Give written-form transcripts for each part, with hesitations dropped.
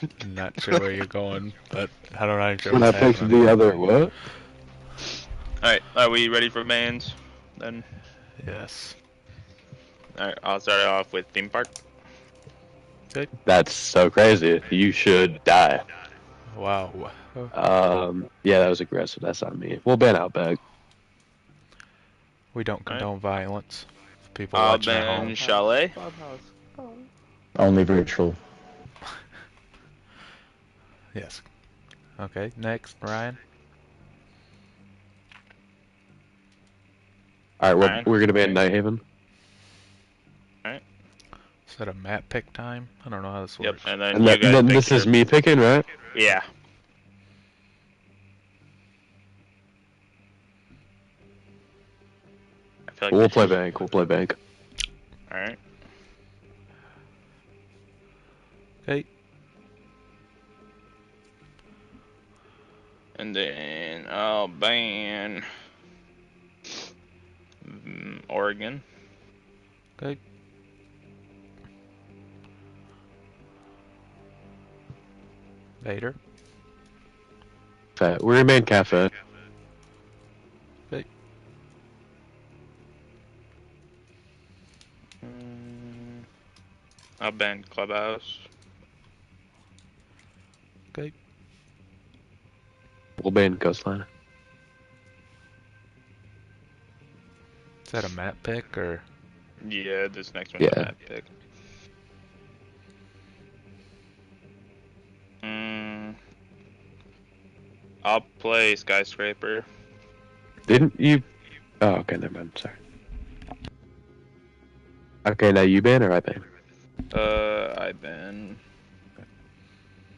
I'm not sure where you're going, but I don't know sure When I what's picked happening. the other what? Alright, are we ready for bands? Then? Yes. Alright, I'll start off with theme park. Good. That's so crazy. You should die. Wow. Yeah, that was aggressive. That's on me. We'll ban Outback. We don't Alright. condone violence. People I'll watching at ban home. Chalet. Only virtual. Yes. Okay, next, Ryan. Alright, we're gonna ban Nighthaven. Alright. Is that a map pick time? I don't know how this Yep, works. and then And you guys then pick this your... is me picking, right? Yeah. I feel like We'll play bank. We'll play bank. Alright. Okay. And then I'll ban Oregon. Okay. Vader. We're gonna ban Cafe. Okay. I'll ban Clubhouse. Okay. We'll ban Coastline. Is that a map pick or? Yeah, this next one's a map pick. I'll play Skyscraper. Didn't you? Oh, okay, never mind. Sorry. Okay, now you ban or I ban? I ban.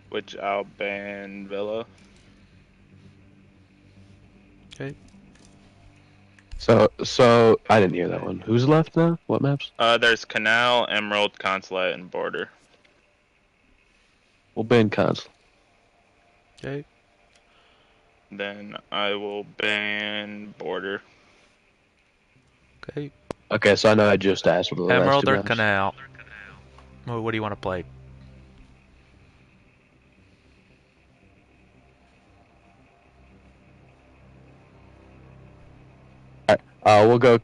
Which I'll ban Villa. Okay. So I didn't hear that one. Who's left now? What maps? There's Canal, Emerald, Consulate, and Border. We'll ban Consul. Okay. Then I will ban Border. Okay. Okay, so I know I just asked what the last Emerald two or maps. Canal? What do you want to play? We'll go.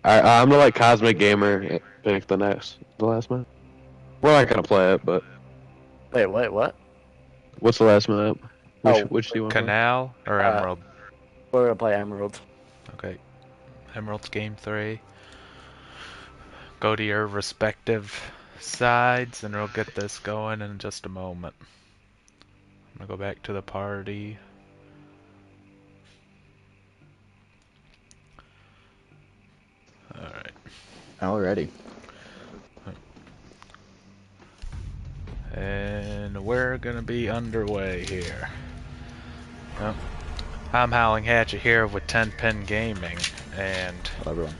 I'm gonna let Cosmic Gamer pick the last map. We're not gonna play it, but Wait, what? what's the last map? Which do you want? Canal or Emerald? We're gonna play Emerald. Okay. Emerald's game 3. Go to your respective sides, and we'll get this going in just a moment. I'm gonna go back to the party. Alright. Alrighty. And we're gonna be underway here. Well, I'm Howling Hatchet here with 10-Pin Gaming, and Hello, everyone.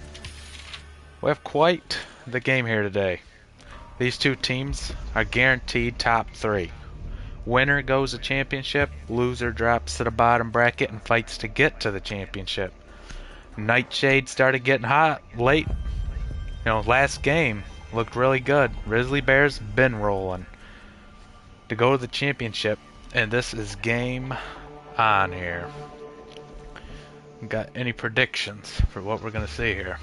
we have quite the game here today. These two teams are guaranteed top 3. Winner goes to championship, loser drops to the bottom bracket and fights to get to the championship. Nightshades started getting hot late. Last game looked really good. Rizzly Bears been rolling to go to the championship, and this is game on here. Got any predictions for what we're gonna see here?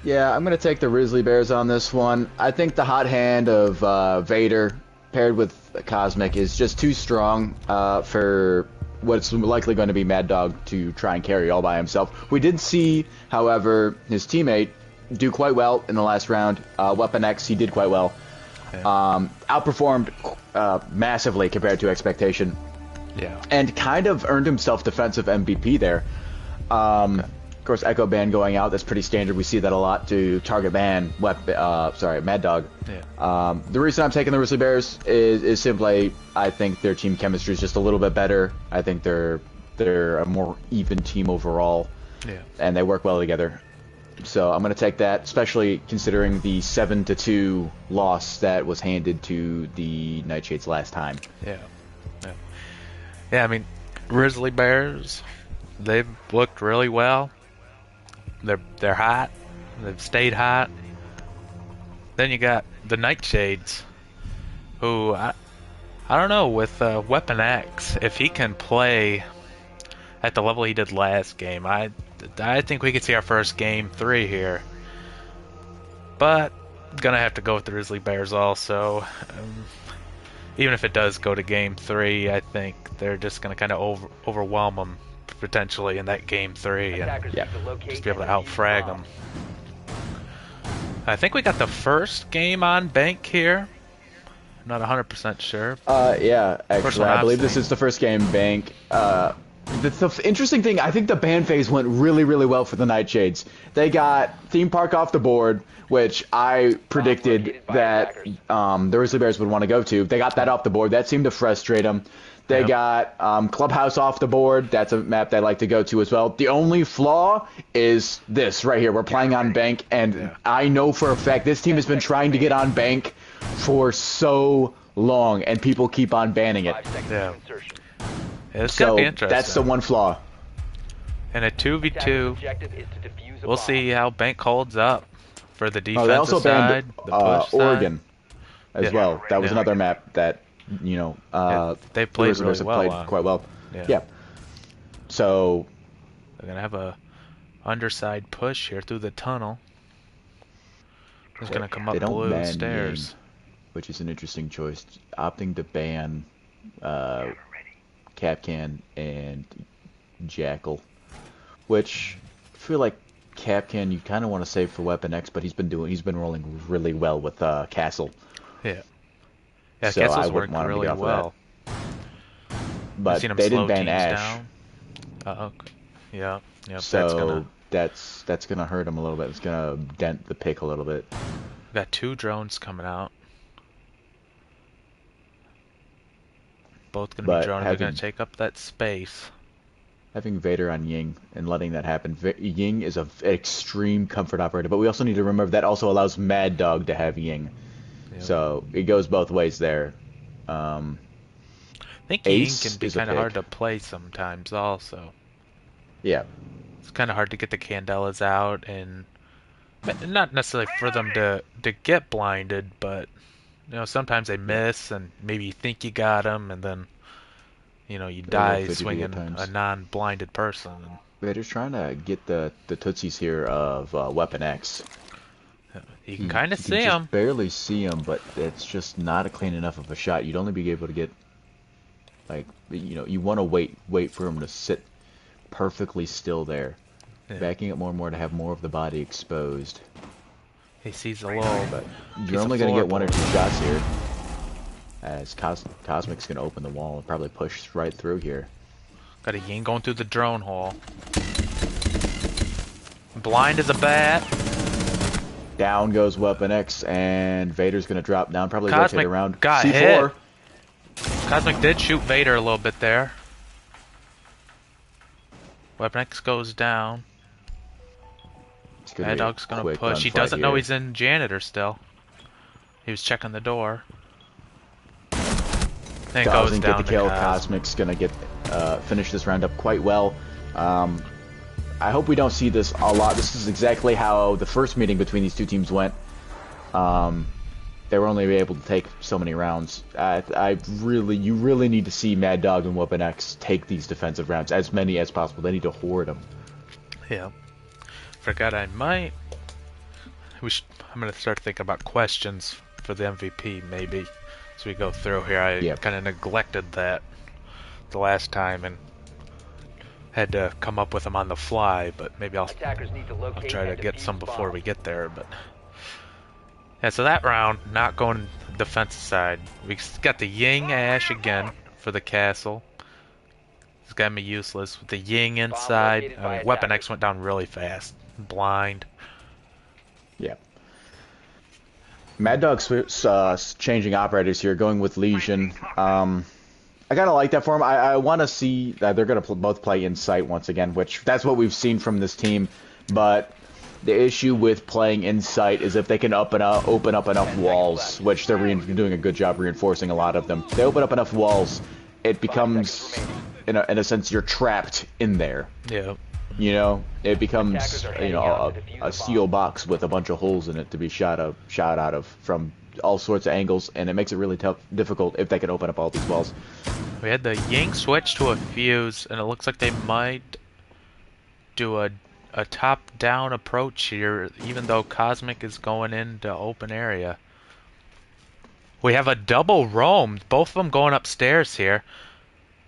Yeah, I'm gonna take the Rizzly Bears on this one. I think the hot hand of Vader paired with Cosmic is just too strong for what's likely going to be Mad Dog to try and carry all by himself. We did see, however, his teammate do quite well in the last round. Weapon X, he did quite well. Outperformed massively compared to expectation. Yeah. And kind of earned himself defensive MVP there. Of course, Echo Ban going out, that's pretty standard. We see that a lot to target ban, Mad Dog. Yeah. The reason I'm taking the Rizzly Bears is simply I think their team chemistry is just a little bit better. I think they're a more even team overall. Yeah. And they work well together. So I'm going to take that, especially considering the 7-2 loss that was handed to the Nightshades last time. Yeah. Yeah, I mean, Rizzly Bears, they've looked really well. They're hot. They've stayed hot. Then you got the Nightshades. who I don't know with Weapon X, if he can play at the level he did last game, I think we could see our first game 3 here. But gonna have to go with the Rizzly Bears also. Even if it does go to game 3, I think they're just gonna kind of overwhelm them potentially in that game 3 and just be able to out-frag them. I think we got the first game on bank here. I'm not 100% sure. Yeah, actually, I believe this seeing. is the first game bank. The interesting thing, I think the ban phase went really, really well for the Nightshades. They got Theme Park off the board, which I predicted that the Rizzly Bears would want to go to. They got that off the board. That seemed to frustrate them. They got Clubhouse off the board. That's a map they like to go to as well. The only flaw is this right here. We're playing on bank, and I know for a fact this team has been trying to get on bank for so long, and people keep on banning it. Yeah. It's gonna be interesting. That's the one flaw. In a 2v2, we'll see how bank holds up for the defensive they also side, banned the push Oregon side. as well. That was another map that, you know, they played the really have well played on. quite well. Yeah. So They're gonna have a underside push here through the tunnel. Who's gonna come up they don't blue ban stairs? Ying, which is an interesting choice. Opting to ban Capcan and Jackal, which I feel like Capcan you kind of want to save for Weapon X, but he's been rolling really well with Castle. Yeah, So Castle's I wouldn't working want him to really get off of well. But Seen him they slow didn't ban teams Ash, down. Okay. Yeah, so that's gonna hurt him a little bit. It's gonna dent the pick a little bit. We got 2 drones coming out. Both gonna But be drones. They're having- gonna take up that space. Having Vader on Ying and letting that happen. Ying is an extreme comfort operator, but we also need to remember that also allows Mad Dog to have Ying. Yep. So it goes both ways there. I think Ying Ace can be is a kind of hard pick. to play sometimes also. Yeah. It's kind of hard to get the Candelas out, and not necessarily for them to get blinded, but you know, sometimes they miss and maybe you think you got them, and then you know you die fidgety at swinging times. a non-blinded person. Vader's trying to get the tootsies here of Weapon X. You can kind of You see can just them. barely see him, but it's just not a clean enough of a shot. You'd only be able to get, like, you know, you want to wait for him to sit perfectly still there. Yeah. Backing up more and more to have more of the body exposed. He sees a little, But Piece you're of only going to get 1 or 2 floorboard. shots here. As Cosmic's going to open the wall and probably push right through here. got a Ying going through the drone hole. Blind as a bat. Down goes Weapon X, and Vader's going to drop down, probably Cosmic rotate around. got C4. Cosmic did shoot Vader a little bit there. Weapon X goes down. It's gonna Mad be a Dog's gonna quick push. He gunfight doesn't know here. he's in janitor still. He was checking the door. Then it goes Doesn't down get the to kill. Cos. Cosmic's gonna get finish this round up quite well. I hope we don't see this a lot. This is exactly how the first meeting between these two teams went. They were only able to take so many rounds. You really need to see Mad Dog and Weapon X take these defensive rounds, as many as possible. They need to hoard them. Yeah. Forgot I might. I'm gonna start thinking about questions for the MVP maybe as we go through here. I kind of neglected that the last time and had to come up with them on the fly, but maybe I'll try to get some before we get there. But yeah, so that round not going defensive side. We got the Ying Ash again for the castle. It's got me useless with the Ying inside. I mean, Weapon X went down really fast. Blind. Yeah. Mad Dog's changing operators here, going with Legion. I kind of like that for him. I want to see that they're going to both play Insight once again, which that's what we've seen from this team. But the issue with playing Insight is if they can open up enough walls, which they're doing a good job reinforcing a lot of them. If they open up enough walls, it becomes, in a sense, you're trapped in there. Yeah. You know, it becomes, you know, a steel box with a bunch of holes in it to be shot out of from all sorts of angles, and it makes it really difficult if they can open up all these walls. We had the Ying switch to a fuse, and it looks like they might do a top-down approach here, even though Cosmic is going into open area. We have a double roam, both of them going upstairs here.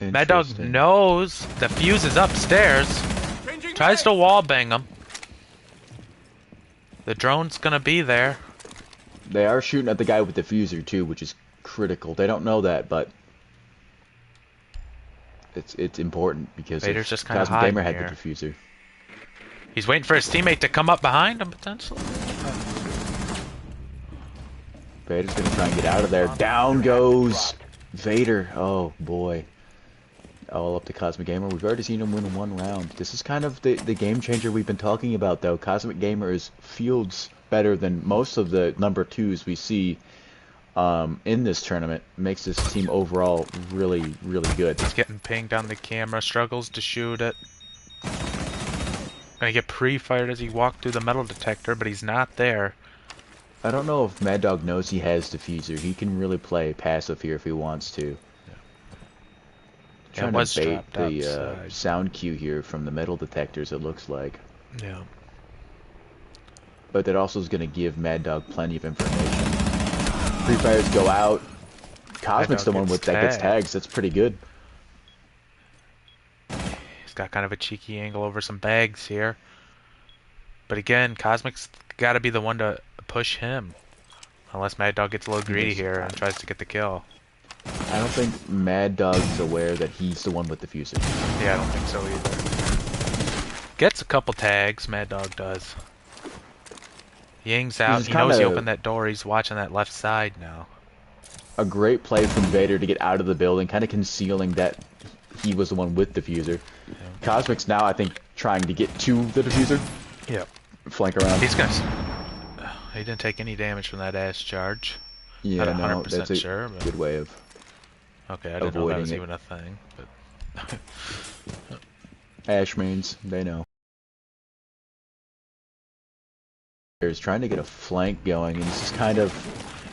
Mad Dog knows the fuse is upstairs, tries to wallbang him. The drone's gonna be there. They are shooting at the guy with the fuser too, which is critical. They don't know that, but it's important because Vader's just kinda Cosmic Gamer hiding had here. the diffuser. He's waiting for his teammate to come up behind him, potentially. Vader's gonna try and get out of there. Down goes Vader. Oh boy. All up to Cosmic Gamer. We've already seen him win one round. This is kind of the game changer we've been talking about, though. Cosmic Gamer is fields better than most of the number 2s we see in this tournament. Makes this team overall really, really good. He's getting pinged on the camera, struggles to shoot it. Gonna get pre-fired as he walked through the metal detector, but he's not there. I don't know if Mad Dog knows he has diffuser. He can really play passive here if he wants to. Yeah, Trying to bait the sound cue here from the metal detectors, it looks like. Yeah. But that also is going to give Mad Dog plenty of information. Free fires go out. Cosmic's the one that gets tags. That's pretty good. He's got kind of a cheeky angle over some bags here. But again, Cosmic's got to be the one to push him. Unless Mad Dog gets a little greedy here and tries to get the kill. I don't think Mad Dog's aware that he's the one with the fuser. Yeah, I don't think so either. Gets a couple tags, Mad Dog does. Ying's out. He knows he opened that door. He's watching that left side now. A great play from Vader to get out of the building, kind of concealing that he was the one with the diffuser. Yeah. Cosmic's now, I think, trying to get to the diffuser. Yeah. Flank around. He's gonna... He didn't take any damage from that ass charge. Yeah, not 100% that's a sure, but... good way of Okay, I didn't know that was even a thing. But... Ash mains, they know. He's trying to get a flank going, and this is kind of...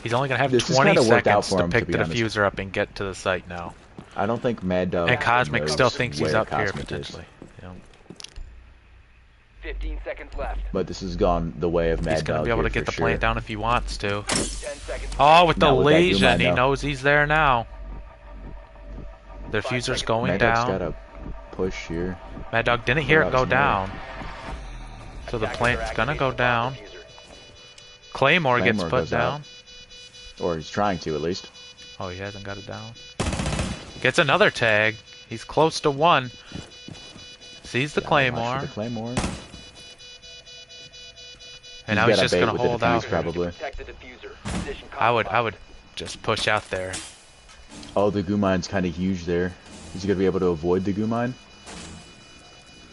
He's only going to have 20 seconds to pick the diffuser up and get to the site now. I don't think Mad Dog... And Cosmic still thinks he's up here, potentially. Yeah. 15 seconds left. But this has gone the way of Mad Dog. He's going to be able to get the plant down if he wants to. 10 seconds. Oh, with the lesion, he knows he's there now. The diffuser's going Mad down. Dog's got a push here. Mad Dog didn't hear it go down. So the plant's going to go down. Claymore gets put down. Or he's trying to, at least. Oh, he hasn't got it down. Gets another tag. He's close to one. Sees the Claymore. The Claymore. And now he's just going to hold out. Probably. I would just push out there. Oh, the goo mine's kind of huge there. Is he going to be able to avoid the goo mine?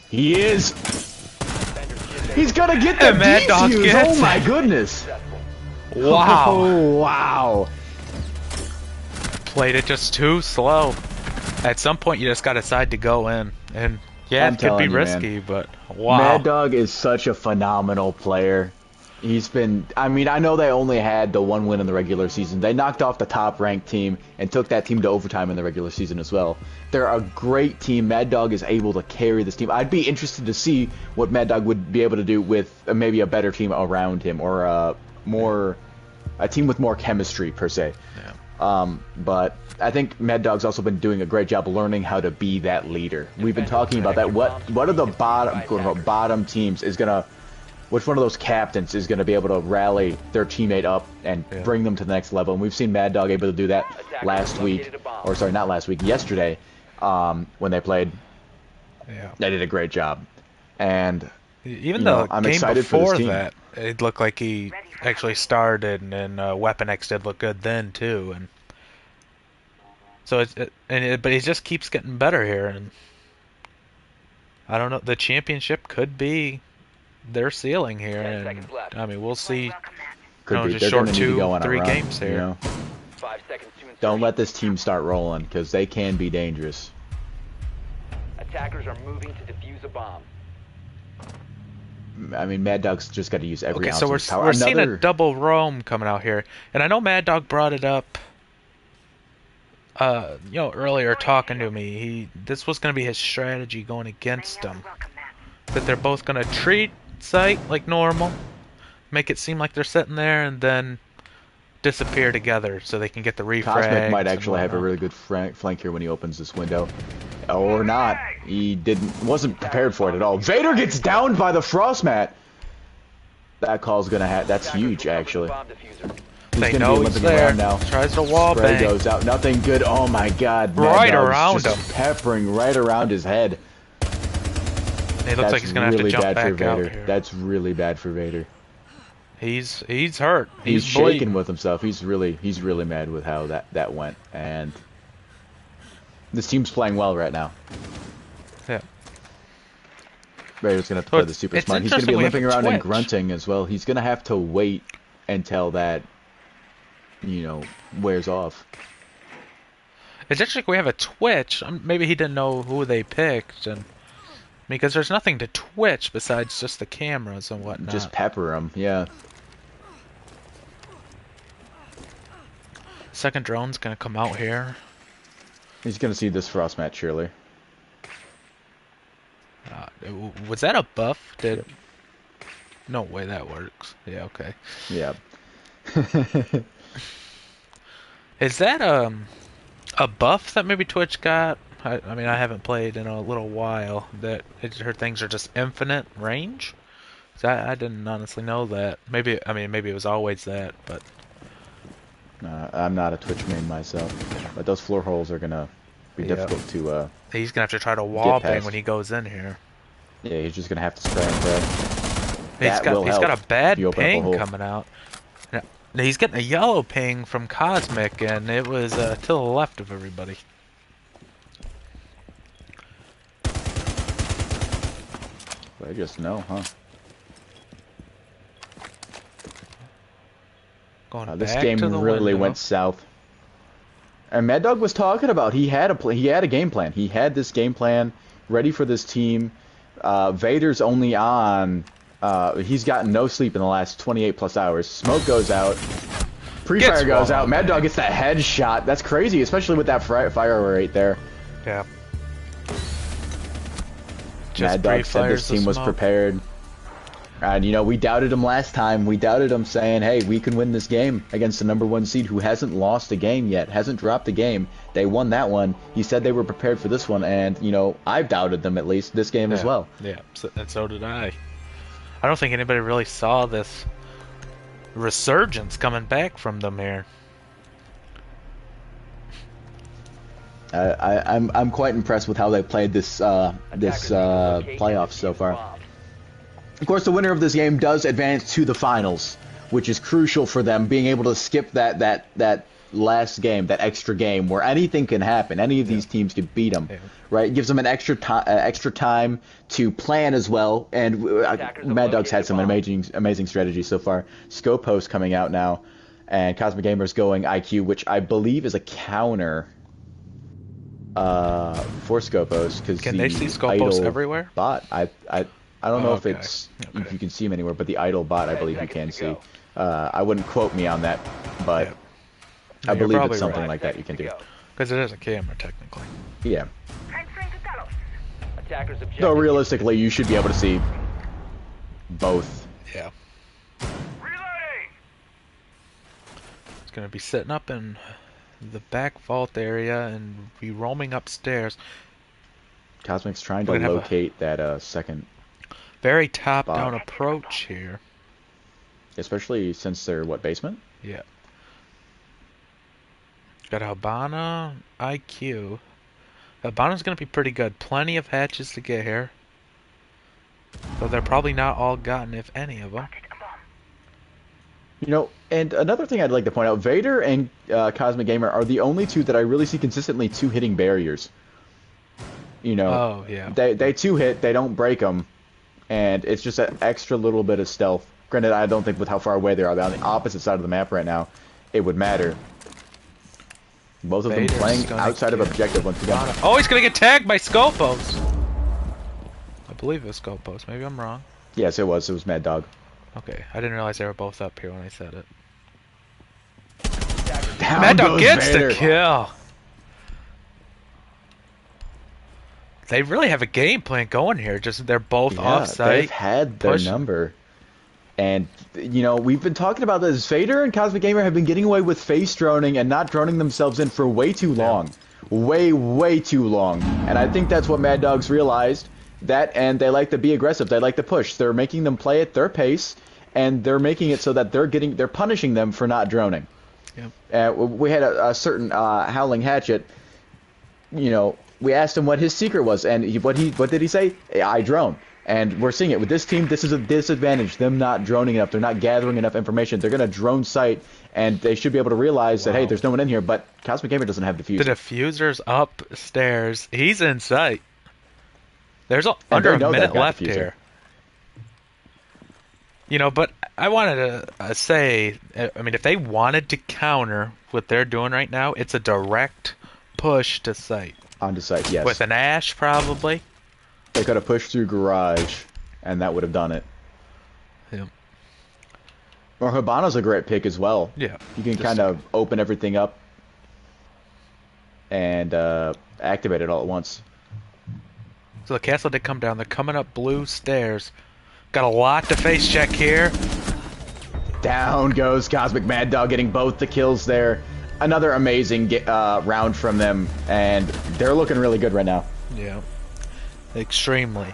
He is! He's going to get the Mad Dog gets Oh my goodness! Wow. Oh, wow. Played it just too slow. At some point, you just got to decide to go in. And yeah, it could be risky, but wow. Mad Dog is such a phenomenal player. He's been... I mean, I know they only had the one win in the regular season. They knocked off the top-ranked team and took that team to overtime in the regular season as well. They're a great team. Mad Dog is able to carry this team. I'd be interested to see what Mad Dog would be able to do with maybe a better team around him, or a team with more chemistry, per se. Yeah. But I think Mad Dog's also been doing a great job learning how to be that leader. We've been talking about that. What are the bottom teams is going to... Which one of those captains is going to be able to rally their teammate up and bring them to the next level? And we've seen Mad Dog able to do that last week, or sorry, not last week, yesterday, when they played. Yeah. They did a great job. And even though I'm game excited before for this team. that, it looked like he actually started, and Weapon X did look good then too. And so but he just keeps getting better here, and I don't know. The championship could be their ceiling here, and I mean, we'll see. Could be. Just short 2-3 run, games here. 5 seconds to insertion. Don't let this team start rolling, because they can be dangerous. Attackers are moving to defuse a bomb. I mean, Mad Dog's just got to use every Okay, ounce so of we're his power. we're seeing a Another, double roam coming out here, and I know Mad Dog brought it up. Earlier talking to me, this was gonna be his strategy going against them. That they're both gonna treat Sight like normal, make it seem like they're sitting there, and then disappear together so they can get the refrags. Cosmic might and actually have a whatnot. really good flank here when he opens this window. Or not. He wasn't prepared for it at all. Vader gets downed by the frost mat. That call's gonna that's huge, actually. He's They gonna know be he's limping there. around now. Tries to wall Spray bang. goes out. Nothing good. Oh my god. Mad Right Dog's around just him. peppering right around his head. He looks like he's gonna have to really jump bad for back out Vader. here. That's really bad for Vader. He's hurt. He's bleeding. shaking with himself. He's really mad with how that went. And this team's playing well right now. Yeah. Vader's gonna have to So play the super it's smart. He's gonna be interesting we have limping a around and twitch. grunting as well. He's gonna have to wait until that, wears off. It's actually we have a twitch. Maybe he didn't know who they picked, and because there's nothing to twitch besides just the cameras and whatnot. Just pepper him, yeah. Second drone's gonna come out here. He's gonna see this frost match surely. Was that a buff? No way that works. Yeah, okay. Yeah. Is that a buff that maybe Twitch got? I mean, I haven't played in a little while. That her things are just infinite range. I didn't honestly know that. Maybe it was always that, but I'm not a Twitch main myself, but those floor holes are gonna be difficult to. he's gonna have to try to wall bang past. when he goes in here. Yeah, he's just gonna have to spray and pray. He's got a bad You open up a ping hole. coming out. Now, he's getting a yellow ping from Cosmic, and it was to the left of everybody. I just know, huh? Going This back game to the really window. went south. And Mad Dog was talking about he had a game plan. He had this game plan ready for this team. Vader's only on. He's gotten no sleep in the last 28 plus hours. Smoke goes out. Pre-fire goes out. Mad Dog gets that headshot. That's crazy, especially with that fire rate there. Yeah. Mad Dog said this team was prepared. And, we doubted him last time. We doubted him saying, hey, we can win this game against the #1 seed who hasn't lost a game yet, hasn't dropped a game. They won that one. He said they were prepared for this one, and, I've doubted them at least this game as well. Yeah, and so did I. I don't think anybody really saw this resurgence coming back from them here. I'm quite impressed with how they played this playoffs so far. Of course, the winner of this game does advance to the finals, which is crucial for them, being able to skip that last game, that extra game, where anything can happen. Any of these teams could beat them, right? It gives them an extra time to plan as well. And Mad Dog's had some amazing strategies so far. Scope Host coming out now, and Cosmic Gamer's going IQ, which I believe is a counter for Scope Host, because Can they see Scope Host everywhere? Bot, I don't know if Okay. if you can see him anywhere, but the idle bot, I believe you can see. I wouldn't quote me on that, but I You're believe probably it's something right. like that you can do. Because it is a camera, technically. Yeah. Attackers objective. Though realistically, you should be able to see both. Yeah. It's going to be sitting up in the back vault area and be roaming upstairs. Cosmic's trying to We're gonna have locate that second, Very top-down approach here. especially since they're, basement? Yeah. Got Habana, IQ. Habana's going to be pretty good. Plenty of hatches to get here. Though they're probably not all gotten, if any of them. And another thing I'd like to point out, Vader and Cosmic Gamer are the only two that I really see consistently two-hitting barriers. Oh, yeah. They two-hit, they don't break them, and it's just an extra little bit of stealth. Granted, I don't think with how far away they are, they're on the opposite side of the map right now, it would matter. Both of them Vader's playing gonna outside of get objective once again. Oh, he's going to get tagged by Scopos! I believe it's Scopos. Maybe I'm wrong. Yes, it was. It was Mad Dog. Okay, I didn't realize they were both up here when I said it. Down Mad Dog goes gets Vader. the kill. They really have a game plan going here. Just they're both Yeah, off-site. they've had their push. number. And, you know, we've been talking about this. Vader and Cosmic Gamer have been getting away with face droning and not droning themselves in for way too long. Way too long. And I think that's what Mad Dog's realized. That, and they like to be aggressive. They like to push. They're making them play at their pace, and they're making it so that they're punishing them for not droning. Yep. We had a certain Howling Hatchet, you know, we asked him what his secret was, and what did he say? I drone. And we're seeing it with this team. This is a disadvantage. Them not droning enough. They're not gathering enough information. They're gonna drone sight, and they should be able to realize that hey, there's no one in here. But Cosmic Gamer doesn't have diffuser. The diffuser's upstairs. He's in sight. There's under a minute left here. You know, but I wanted to say, I mean, if they wanted to counter what they're doing right now, it's a direct push to site. Onto site, yes. With an Ash, probably. They could have pushed through garage, and that would have done it. Yeah. Or Hibana's a great pick as well. Yeah. You can kind of open everything up and activate it all at once. So the castle did come down. They're coming up blue stairs. Got a lot to face check here. Down goes Cosmic Mad Dog, getting both the kills there. Another amazing round from them, and they're looking really good right now. Yeah. Extremely.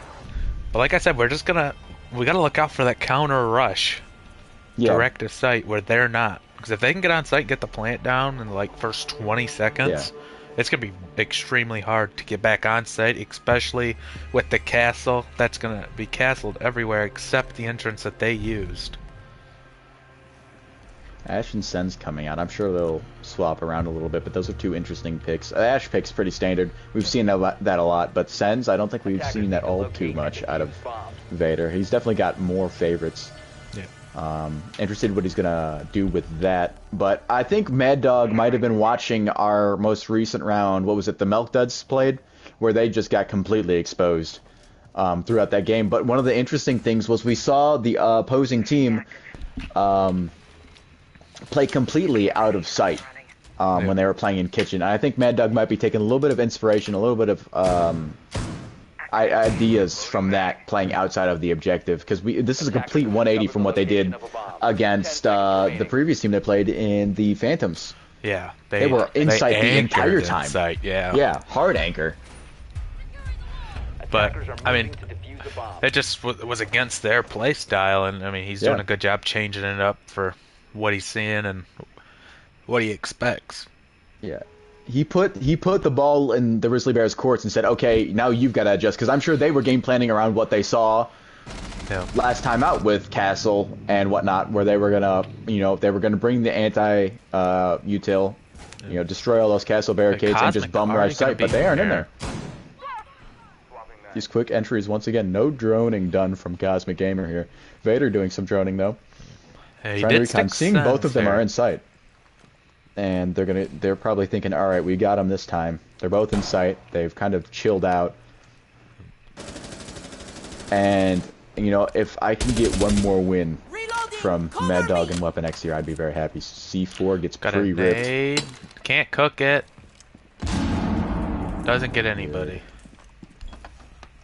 But like I said, we gotta look out for that counter rush. Yeah. Direct to site where they're not. Because if they can get on site and get the plant down in like first 20 seconds, it's going to be extremely hard to get back on site, especially with the castle. That's going to be castled everywhere except the entrance that they used. Ash and Sen's coming out. I'm sure they'll swap around a little bit, but those are two interesting picks. Ash pick's pretty standard. We've seen that a lot, but Sen's, I don't think we've seen that all too much out of Vader. He's definitely got more favorites. Yeah. Interested in what he's gonna do with that, but I think Mad Dog might have been watching our most recent round. What was it? The Milk Duds played, where they just got completely exposed throughout that game. But one of the interesting things was we saw the opposing team play completely out of sight when they were playing in kitchen. And I think Mad Dog might be taking a little bit of inspiration, a little bit of ideas from that, playing outside of the objective, because this is a complete 180 from what they did against the previous team they played in the Phantoms. Yeah, they were inside the entire time. Inside, yeah, hard anchor. But I mean, it just was against their play style, and I mean, he's doing a good job changing it up for what he's seeing and what he expects. Yeah. He put the ball in the Rizzly Bears' courts and said, "Okay, now you've got to adjust." Because I'm sure they were game planning around what they saw last time out with Castle and whatnot, where they were gonna, they were gonna bring the anti-util, destroy all those castle barricades and just bum rush sight, but they aren't in there. These quick entries once again, no droning done from Cosmic Gamer here. Vader doing some droning though. Hey, Trying to recon, seeing both of them are in sight. And they're probably thinking, all right, we got them this time. They're both in sight. They've kind of chilled out. And, if I can get one more win from Mad Dog and Weapon X here, I'd be very happy. C4 gets pre-ripped. Can't cook it. Doesn't get anybody.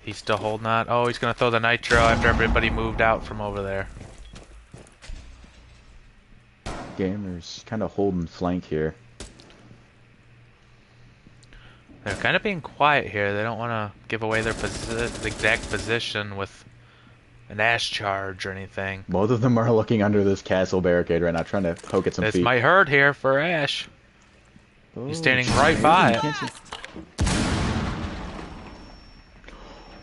He's still holding on. Oh, he's going to throw the nitro after everybody moved out from over there. Gamers kind of holding flank here. They're kind of being quiet here. They don't want to give away their exact position with an Ash charge or anything. Both of them are looking under this castle barricade right now, trying to poke at some feet. This might hurt here for Ash. He's standing right by it.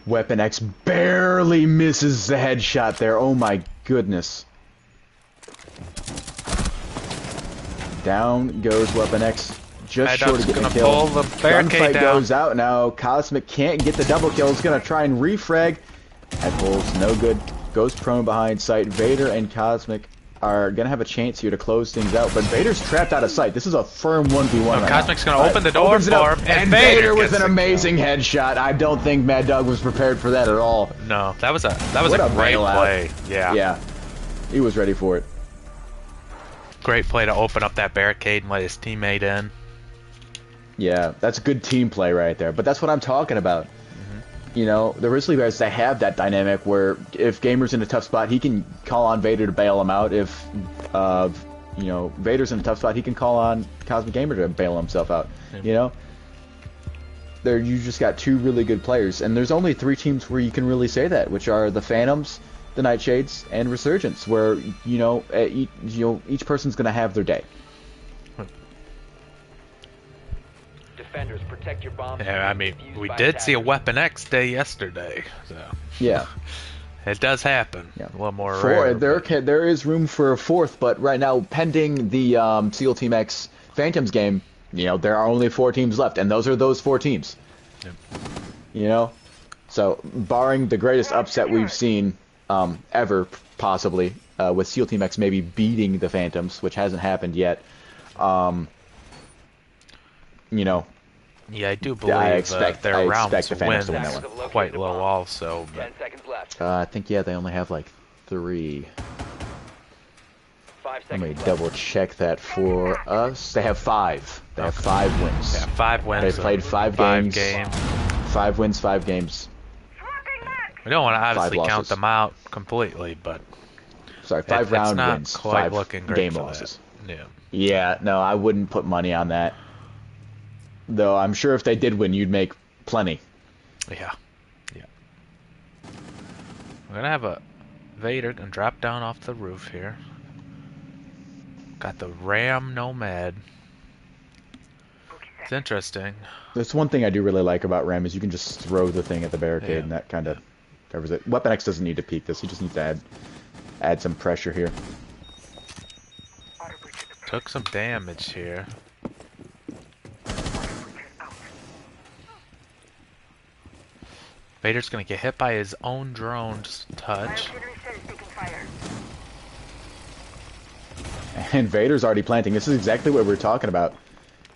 Weapon X barely misses the headshot there. Oh my goodness. Down goes Weapon X, just short of getting a kill. Pull the barricade Gunfight goes out now. Cosmic can't get the double kill. He's going to try and refrag. That pulls no good. Goes prone behind sight. Vader and Cosmic are gonna have a chance here to close things out, but Vader's trapped out of sight. This is a firm 1v1 right Cosmic's now. gonna open the door Opens it up, for him, and Vader Vader with gets an the amazing headshot. I don't think Mad Dog was prepared for that at all. No, that was a What a great bailout. play. Yeah. Yeah, he was ready for it. Great play to open up that barricade and let his teammate in. Yeah, that's good team play right there. But that's what I'm talking about. You know, the Rizzly Bears, they have that dynamic where if Gamer's in a tough spot, he can call on Vader to bail him out. If, you know, Vader's in a tough spot, he can call on Cosmic Gamer to bail himself out. You know? You just got two really good players. And there's only 3 teams where you can really say that, which are the Phantoms, the Nightshades, and Resurgence, where, you know, each person's going to have their day. Defenders, protect your bombs. Yeah, I mean, we did see a Weapon X day yesterday, so Yeah. it does happen. Yeah. A little more rare. There is room for a 4th, but right now, pending the SEAL Team X Phantoms game, you know, there are only 4 teams left, and those are those 4 teams. Yep. You know? So, barring the greatest upset we've seen ever, possibly, with SEAL Team X maybe beating the Phantoms, which hasn't happened yet, you know, Yeah, I do believe I expect their the rounds Phantoms to win wins that one. quite low also. 10 seconds left. I think, yeah, they only have like 3. 5 Let seconds me left. double check that for us. They have 5. They have 5 wins. Yeah, 5 wins. They've played 5 games. 5 wins, 5 games. We don't want to obviously count losses. them out completely, but Sorry, 5 it's round not wins, quite 5 looking great game for losses. that. Yeah. Yeah, no, I wouldn't put money on that. Though I'm sure if they did win, you'd make plenty. Yeah. Yeah. We're gonna have a Vader gonna drop down off the roof here. Got the Ram Nomad. It's interesting. That's one thing I do really like about Ram is you can just throw the thing at the barricade Yeah. and that kind of covers it. Weapon X doesn't need to peek this. He just needs to add some pressure here. Took some damage here. Vader's gonna get hit by his own drone's touch. And Vader's already planting. This is exactly what we're talking about.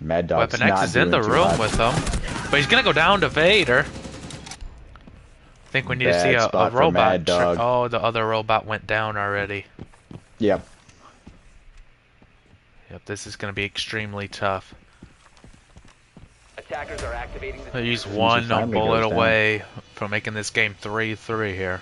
Mad Dog's Weapon X not is in the doing too room hot. with him, but he's gonna go down to Vader. I think we need to see Bad a spot for robot. Mad Dog. Oh, the other robot went down already. Yep. Yep, this is gonna be extremely tough. Attackers are activating the He's diffuser. one finally bullet goes down. away from making this game 3-3 here.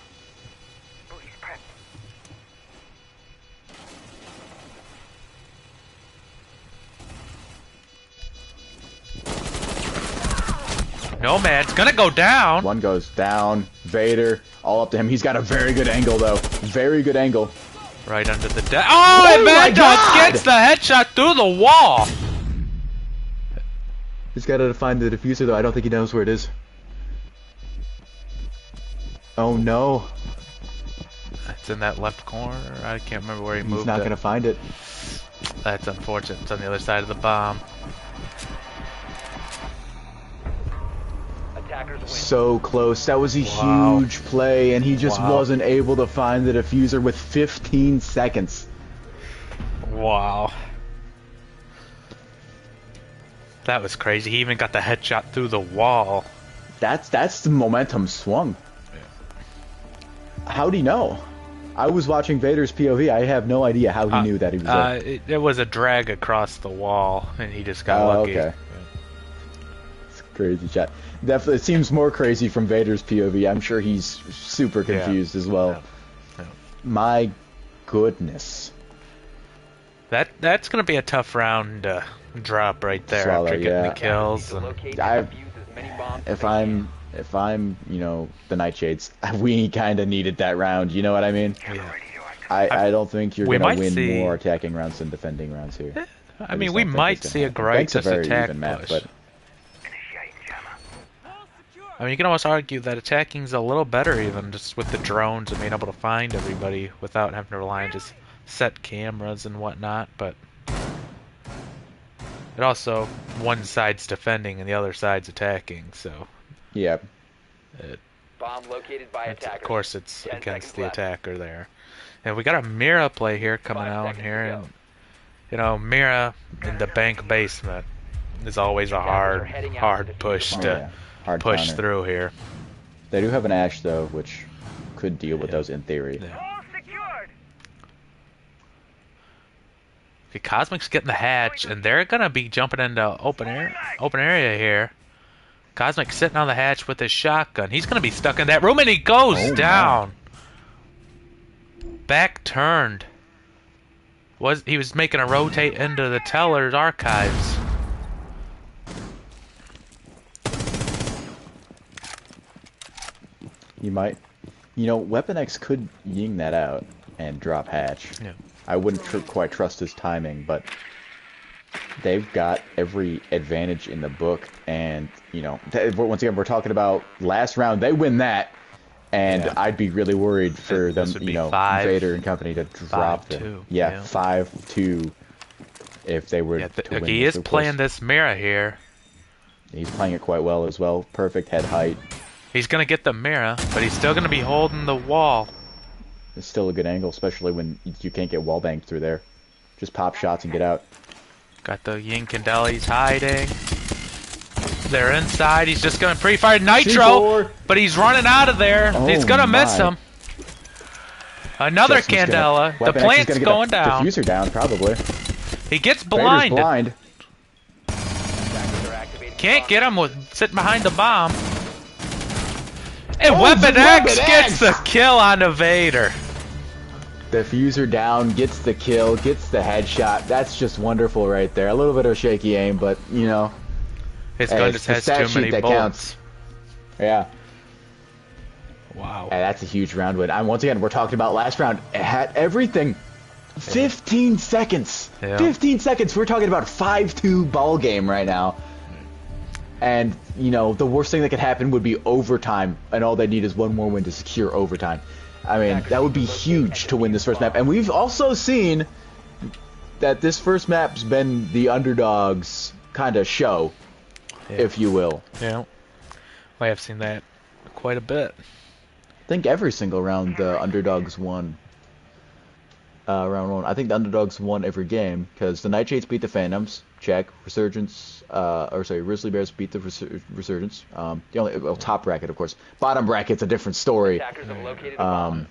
Nomad's gonna go down. One goes down. Vader, all up to him. He's got a very good angle, though. Very good angle. Right under the deck. Oh, and my Mad Dog God! gets the headshot through the wall. He's got to find the diffuser, though. I don't think he knows where it is. Oh, no. It's in that left corner. I can't remember where he moved He's not it. going to find it. That's unfortunate. It's on the other side of the bomb. Attackers win. So close. That was a Wow. huge play, and he just Wow. wasn't able to find the diffuser with 15 seconds. Wow. That was crazy. He even got the headshot through the wall. That's the momentum swung. How'd he know? I was watching Vader's POV. I have no idea how he knew that he was there. It was a drag across the wall, and he just got Oh, lucky. okay. It's a crazy shot. Definitely, it seems more crazy from Vader's POV. I'm sure he's super confused as well. Yeah. My goodness. That's gonna be a tough round to drop right there Swallow, after getting yeah. the kills. To And locate I- and defuse as many bombs as If they can. I'm, you know, the Nightshades, we kind of needed that round. You know what I mean? yeah. I don't think you're We gonna might win see- more attacking rounds than defending rounds here. I mean, just we don't think might it's gonna see a happen. great Bank's a very attack even map, push. but I mean, you can almost argue that attacking's a little better even just with the drones and being able to find everybody without having to rely on just set cameras and whatnot, but it also, one side's defending and the other side's attacking, so yeah. Bomb located by of attackers. course it's 10 against seconds the left. attacker there. Yeah, we got a Mira play here coming 5 out seconds here, to go. and you know Mira in the bank basement is always a Attackers are heading out to hard defuse push the bomb. to Yeah, hard push counter. through here. They do have an Ash though, which could deal with Yeah. those in theory. Yeah. Okay, Cosmic's getting the hatch, and they're gonna be jumping into open area here. Cosmic's sitting on the hatch with his shotgun. He's gonna be stuck in that room, and he goes Oh, my. down. Back turned. He was making a rotate into the teller's archives. You might, you know, Weapon X could ying that out and drop hatch. Yeah. I wouldn't quite trust his timing, but they've got every advantage in the book. And, you know, once again, we're talking about last round. They win that, and Yeah. I'd be really worried for This them, would you be know, 5 Vader and company to drop 5-2, them. Yeah, yeah. 5-2 if they were Yeah, to win he this, is of course. playing this Mira here. He's playing it quite well as well. Perfect head height. He's gonna get the Mira, but he's still gonna be holding the wall. It's still a good angle, especially when you can't get wall banged through there. Just pop shots and get out. Got the Yin Candela, he's hiding. They're inside, he's just gonna pre-fire Nitro, C4. but he's running out of there. Oh He's gonna miss my. him. Another Justin's gonna- Candela. The Weapon X is plant's gonna get going a down. Diffuser down, probably. He gets Vader's blinded. blind. Attackers are activating Can't the get him with sitting behind the bomb. And Oh, Weapon X Weapon gets X! the kill on the Vader. Diffuser down, gets the kill, gets the headshot. That's just wonderful right there. A little bit of a shaky aim, but, you know, His Hey, gun it's just the has stat too sheet many that bolts. counts. yeah. Wow. Hey, that's a huge round win. And once again, we're talking about last round. It had everything. 15 seconds. Yeah. 15 seconds. We're talking about a 5-2 ball game right now. And, you know, the worst thing that could happen would be overtime, and all they need is one more win to secure overtime. I mean, that would be huge to win this first map. And we've also seen that this first map's been the underdog's kind of show, Yeah. if you will. Yeah. I have seen that quite a bit. I think every single round the underdogs won. Round one. I think the underdogs won every game because the Nightshades beat the Phantoms. Check. Rizzly Bears beat the Resurgence. The only top bracket, of course. Bottom bracket's a different story. Attackers have located a bomb.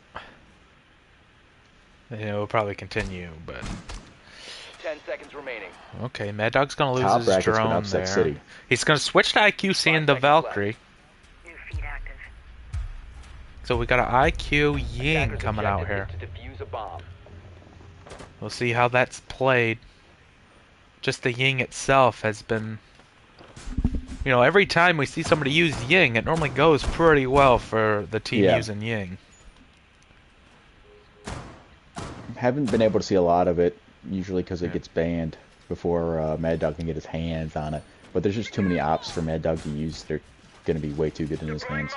Yeah, we'll probably continue, but 10 seconds remaining. okay. Mad Dog's gonna lose Top his bracket's been drone Upset there. City. He's gonna switch to IQ, seeing the seconds left. Valkyrie. New feed active. So we got an IQ Ying Attackers' coming out objective here. is to defuse a bomb. We'll see how that's played. Just the Ying itself has been, you know, every time we see somebody use Ying, it normally goes pretty well for the team Yeah. using Ying. Haven't been able to see a lot of it, usually because it gets banned before Mad Dog can get his hands on it. But there's just too many ops for Mad Dog to use. They're going to be way too good in his hands.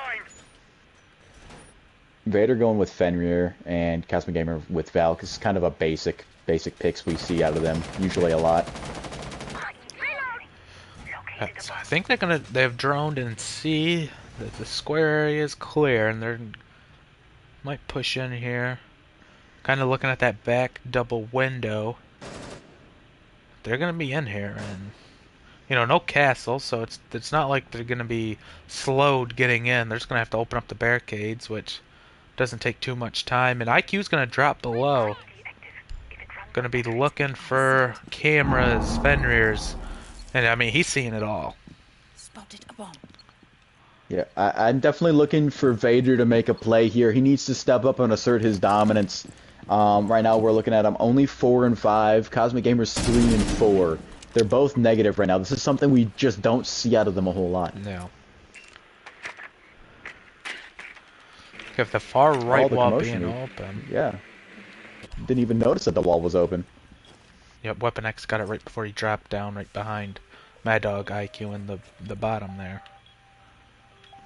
Vader going with Fenrir and Cosmic Gamer with Val, because it's kind of a basic picks we see out of them, usually a lot. So I think they've droned and see that the square area is clear, and they're might push in here. Kind of looking at that back double window. They're gonna be in here, and you know, no castle, so it's not like they're gonna be slowed getting in. They're just gonna have to open up the barricades, which doesn't take too much time. And IQ's gonna drop below. Gonna be looking for cameras, Fenrir's, and I mean he's seeing it all. Spotted a bomb. Yeah, I'm definitely looking for Vader to make a play here. He needs to step up and assert his dominance. Right now we're looking at him only 4 and 5. Cosmic Gamer's 3 and 4. They're both negative right now. This is something we just don't see out of them a whole lot. No. If the far right the wall commotion being here. open. Yeah. Didn't even notice that the wall was open. Yep, Weapon X got it right before he dropped down, right behind Mad Dog, IQ, in the bottom there.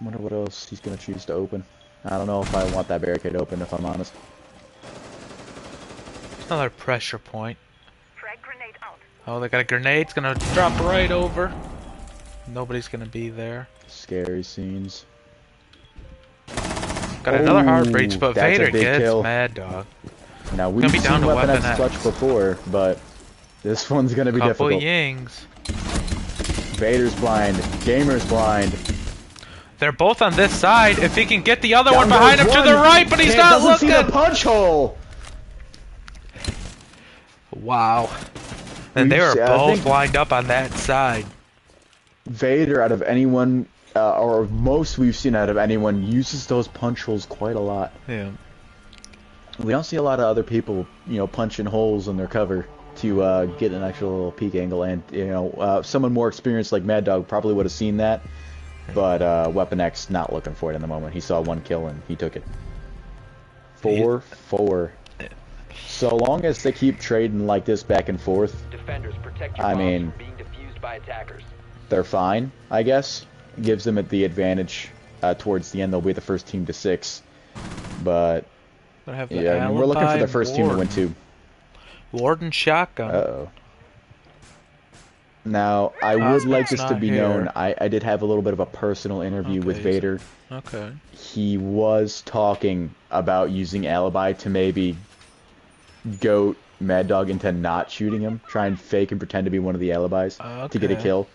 I wonder what else he's going to choose to open. I don't know if I want that barricade open, if I'm honest. Another pressure point. Frag grenade out. Oh, they got a grenade. It's gonna drop right over. Nobody's gonna be there. Scary scenes. Got another hard breach, Ooh, but that's a Vader big gets kill. Mad Dog. Now we've Gonna be seen down to Weapon Weapon X X. clutch before, but this one's gonna be Couple difficult. yings. Vader's blind. Gamer's blind. They're both on this side. If he can get the other Down one behind him goes to the one. right, but he's not doesn't see the looking. punch hole. Wow. And they We've were se- I both think- lined up on that side. Vader, out of anyone, or most we've seen out of anyone, uses those punch holes quite a lot. Yeah. We don't see a lot of other people, punching holes in their cover to get an actual little peek angle, and someone more experienced like Mad Dog probably would have seen that, but Weapon X not looking for it in the moment. He saw one kill and he took it. 4-4. So long as they keep trading like this back and forth, Defenders, protect your I bombs mean- from being defused by attackers. they're fine, I guess. It gives them the advantage towards the end. They'll be the first team to 6, but Gonna have the yeah, I mean, we're looking for alibi the first team to win too. Warden shotgun. Uh-oh. Now, I would Cosmic's like this to not be here. known, I did have a little bit of a personal interview with Okay, Vader. Okay. He was talking about using alibi to maybe goat Mad Dog into not shooting him, try and fake and pretend to be one of the alibis to get a Okay. kill.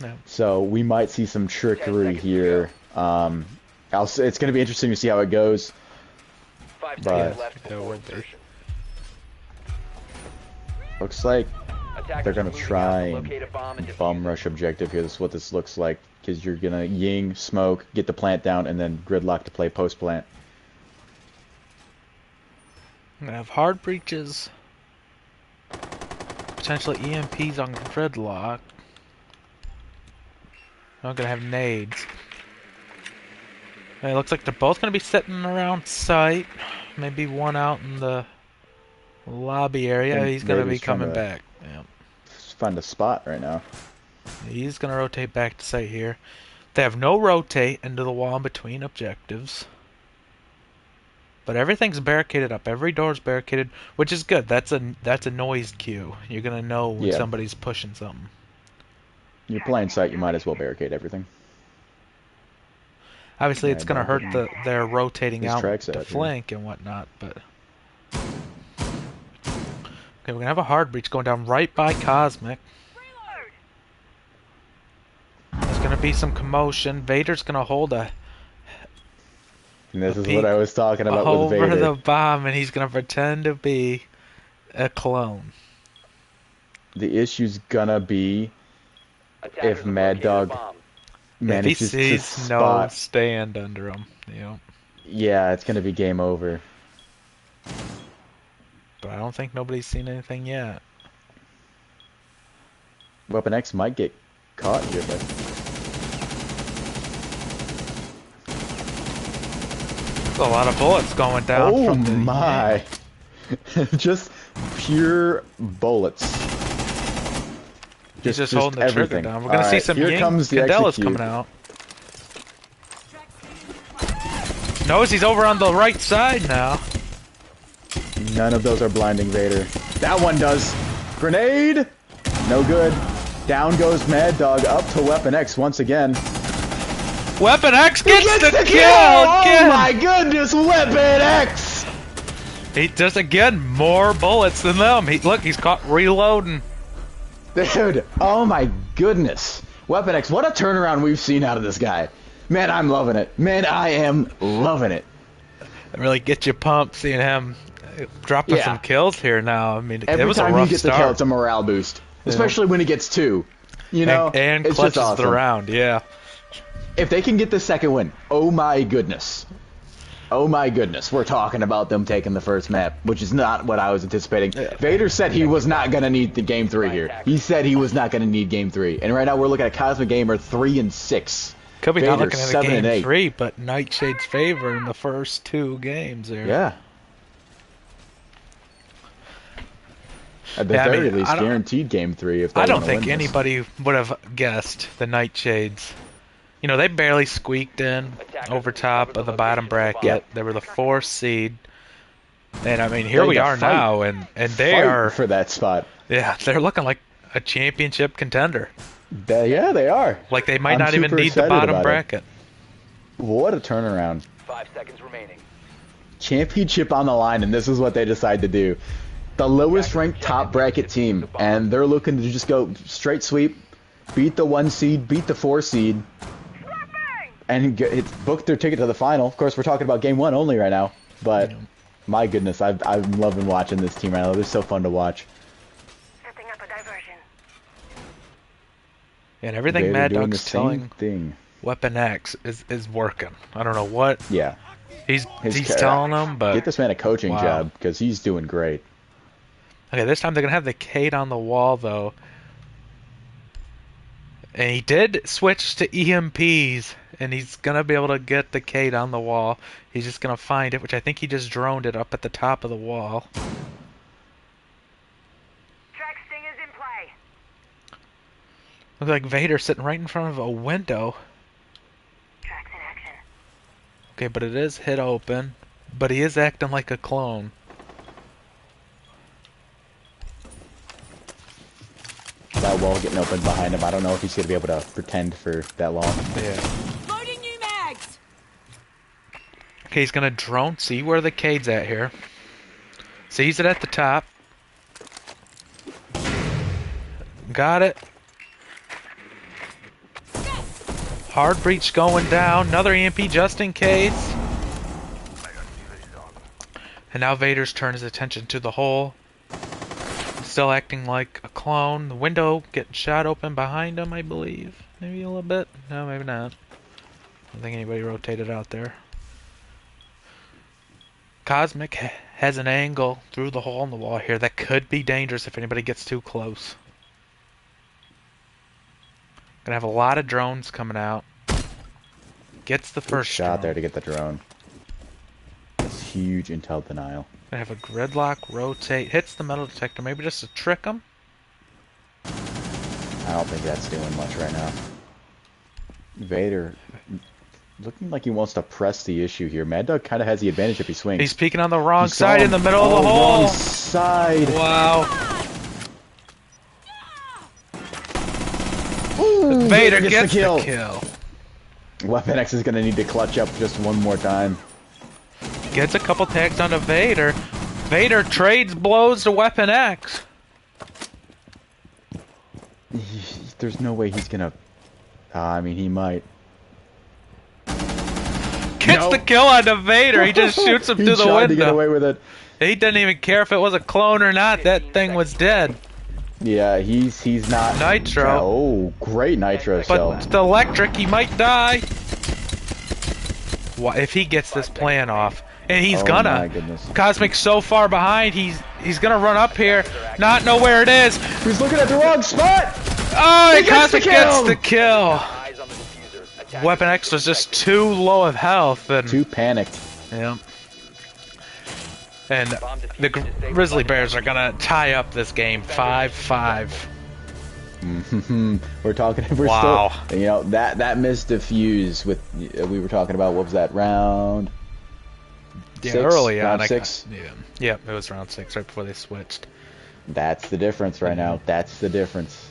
Yeah. So we might see some trickery here. It's going to be interesting to see how it goes. 5 But- seconds left Yeah, before would be. insertion. Looks like Attackers they're going are to moving try out to and locate a bomb and defuse bum it. rush objective here. This is what this looks like, because you're going to ying, smoke, get the plant down, and then gridlock to play post plant. Gonna have hard breaches. Potentially EMPs on gridlock. I'm gonna have nades. And it looks like they're both gonna be sitting around site. Maybe one out in the lobby area. And He's gonna be Vader's trying coming to- back. Yeah. Just find a spot right now. He's gonna rotate back to site here. They have no rotate into the wall in between objectives. But everything's barricaded up. Every door's barricaded, which is good. That's a noise cue. You're gonna know when Yeah. somebody's pushing something. You're playing site, you might as well barricade everything. Obviously, Yeah, it's gonna hurt their rotating His out track's to out here. flank and whatnot. But okay, we're gonna have a hard breach going down right by Cosmic. There's gonna be some commotion. Vader's gonna hold a And this is peek what I was talking about with over Vader. the bomb, and he's gonna pretend to be a clone. The issue's gonna be Attackers if have Mad located a Dog bomb. If he manages to sees no spot. stand under him, Yeah, it's gonna be game over. But I don't think nobody's seen anything yet. Weapon X might get caught here, but There's a lot of bullets going down oh from the my! Just pure bullets. He's just holding the everything. trigger down. We're gonna see Alright, some here Ying comes the Candelas execute. coming out. Knows he's over on the right side now. None of those are blinding Vader. That one does. Grenade! No good. Down goes Mad Dog, up to Weapon X once again. Weapon X gets the kill Oh again. my goodness, Weapon X! He does again more bullets than them. Look, he's caught reloading. Dude, oh my goodness. Weapon X, what a turnaround we've seen out of this guy. Man, I'm loving it. Man, I am loving it. It really gets you pumped seeing him dropping Yeah. some kills here now. I mean, it Every was a time rough he gets the kill, start. it's a morale boost. Especially when he gets 2. You know, and it's clutches just awesome. the round, yeah. If they can get the second win, oh my goodness. Oh my goodness, we're talking about them taking the first map, which is not what I was anticipating. Vader said he was not going to need the game 3 here. He said he was not going to need game 3. And right now we're looking at Cosmic Gamer 3-6. Could be not Vader, looking at a 7 and game 8. 3, but Nightshade's favor in the first 2 games there. Yeah. At the Yeah, I very mean, least, I don't- guaranteed game 3 if they I don't wanna think win this. anybody would have guessed the Nightshades. You know, they barely squeaked in over top of the bottom bracket. They were the 4th seed. And I mean, here They we had to are fight. now, and they Fight are, for that spot. yeah, they're looking like a championship contender. Yeah, they are. Like they might I'm not even super need the excited bottom about it. bracket. What a turnaround. 5 seconds remaining. championship on the line, and this is what they decide to do. The lowest ranked top bracket team, and they're looking to just go straight sweep, beat the 1 seed, beat the 4 seed, and book their ticket to the final. Of course, we're talking about game 1 only right now, but my goodness, I'm loving watching this team right now. They're so fun to watch. Setting up a diversion. And everything They're Mad doing the Dog's same telling thing. Weapon X is working. I don't know what Yeah. he's His telling them, but Get this man a coaching Wow. job, because he's doing great. okay, this time they're gonna have the Kate on the wall though. And he did switch to EMPs, and he's gonna be able to get the Kate on the wall. He's just gonna find it, which I think he just droned it up at the top of the wall. Track sting is in play. Looks like Vader sitting right in front of a window. Tracks in action. Okay, but it is hit open. But he is acting like a clone. That wall getting open behind him. I don't know if he's going to be able to pretend for that long. Yeah. Loading new mags. Okay, he's gonna drone, see where the Cade's at here. Sees it at the top. Got it. Hard breach going down. Another EMP just in case. And now Vader's turned his attention to the hole. Still acting like a clone. The window getting shot open behind him, I believe. Maybe a little bit. No, maybe not. I don't think anybody rotated out there. Cosmic has an angle through the hole in the wall here that could be dangerous if anybody gets too close. Gonna have a lot of drones coming out. Gets the first shot drone. there to get the drone. That's huge intel denial. Gonna have a gridlock, rotate, hits the metal detector, maybe just to trick him. I don't think that's doing much right now. Vader looking like he wants to press the issue here. Mad Dog kind of has the advantage if he swings. He's peeking on the wrong He saw side in him. the middle of the Wrong hole. side. Wow. Ooh, Vader the gets kill. the kill. Weapon X is going to need to clutch up just one more time. Gets a couple tags onto Vader. Vader trades blows to Weapon X. There's no way he's going to... I mean, he might. Gets Nope. the kill onto Vader. He just shoots him He through the tried to get window. away with it. He didn't even care if it was a clone or not. That thing was dead. Yeah, he's not... Nitro. Oh, great Nitro cell. But the electric, he might die. If he gets this plan off. And he's Oh gonna. my goodness. Cosmic's so far behind, he's gonna run up here, not know where it is. He's looking at the wrong spot! Oh, He and gets the Cosmic gets kill! the kill. Eyes on the diffuser. Attackers Weapon X was just too low of health, and Too panicked. yeah. And the Grizzly Bears are gonna tie up this game 5-5. We're talking. We're Wow. still. You know that missed diffuse with. We were talking about what was that round? Yeah, Six? early on. Round 6. Yeah, it was round 6 right before they switched. That's the difference right now. That's the difference.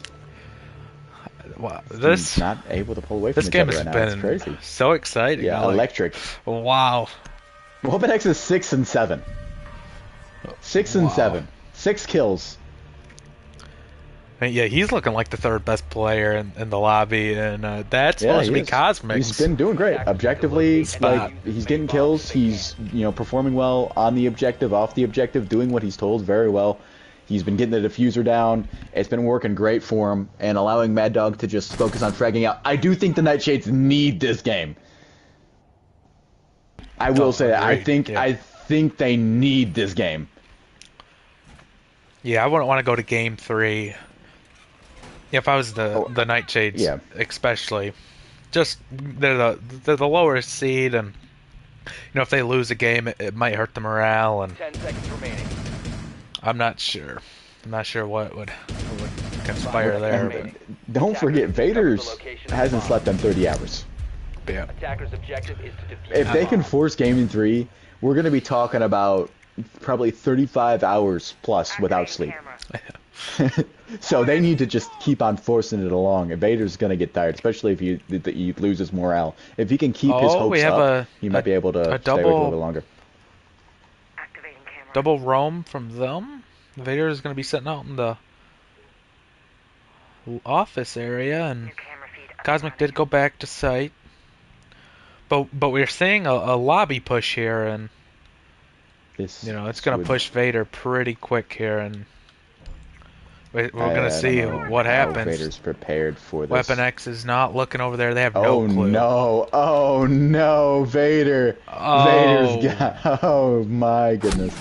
Wow, He's this not able to pull away from this each game other has right now. It's been crazy. so exciting. Yeah, Like, electric. wow. Weapon X is 6 and 7. 6 and Wow. 7. 6 kills. And yeah, he's looking like the third best player in the lobby, and that's Yeah, supposed to he be is. Cosmic. He's been doing great. Objectively, Spot. like he's getting kills. He's performing well on the objective, off the objective, doing what he's told very well. He's been getting the diffuser down. It's been working great for him, and allowing Mad Dog to just focus on fragging out. I do think the Nightshades need this game. I will say that. agreed. Yeah. I think they need this game. Yeah, I wouldn't want to go to game 3. If I was the Nightshades, yeah. especially, just they're the lower seed, and if they lose a game, it might hurt the morale, and 10 seconds remaining. I'm not sure. I'm not sure what would conspire there. But, Don't forget, Vader's hasn't slept in 30 hours. yeah. Attackers' objective is to defuse If the they can bomb. force Gaming 3, we're going to be talking about probably 35 hours plus without sleep. So they need to just keep on forcing it along. And Vader's going to get tired, especially if he loses morale. If he can keep his hopes we have up, a- he might be able to a stay awake a little double- bit longer. double roam from them. Vader is going to be sitting out in the office area, and New camera feed up Cosmic and did go back to site. But we're seeing a lobby push here, and This, it's going to push Vader pretty quick here, and we're going to I see don't know what how happens. Vader's prepared for this. Weapon X is not looking over there. They have Oh no clue. no! Oh no! Vader! Oh. Vader's got. Oh my goodness!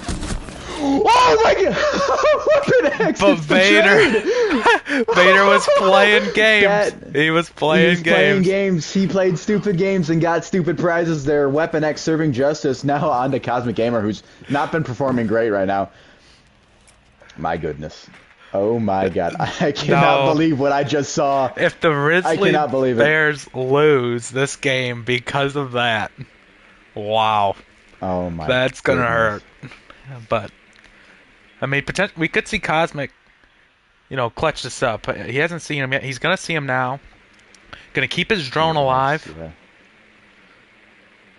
Oh my god! Weapon X But is Vader, betrayed! Vader was playing games. That- he was He playing was playing games. games. He played stupid games and got stupid prizes there. Weapon X serving justice. Now on to Cosmic Gamer, who's not been performing great right now. My goodness. Oh my god. I cannot No. believe what I just saw. If the I cannot believe Rizzly it. Bears lose this game because of that, wow, Oh my that's gonna goodness. hurt. But I mean, we could see Cosmic, clutch this up. He hasn't seen him yet. He's gonna see him now. Gonna keep his drone alive. Yeah.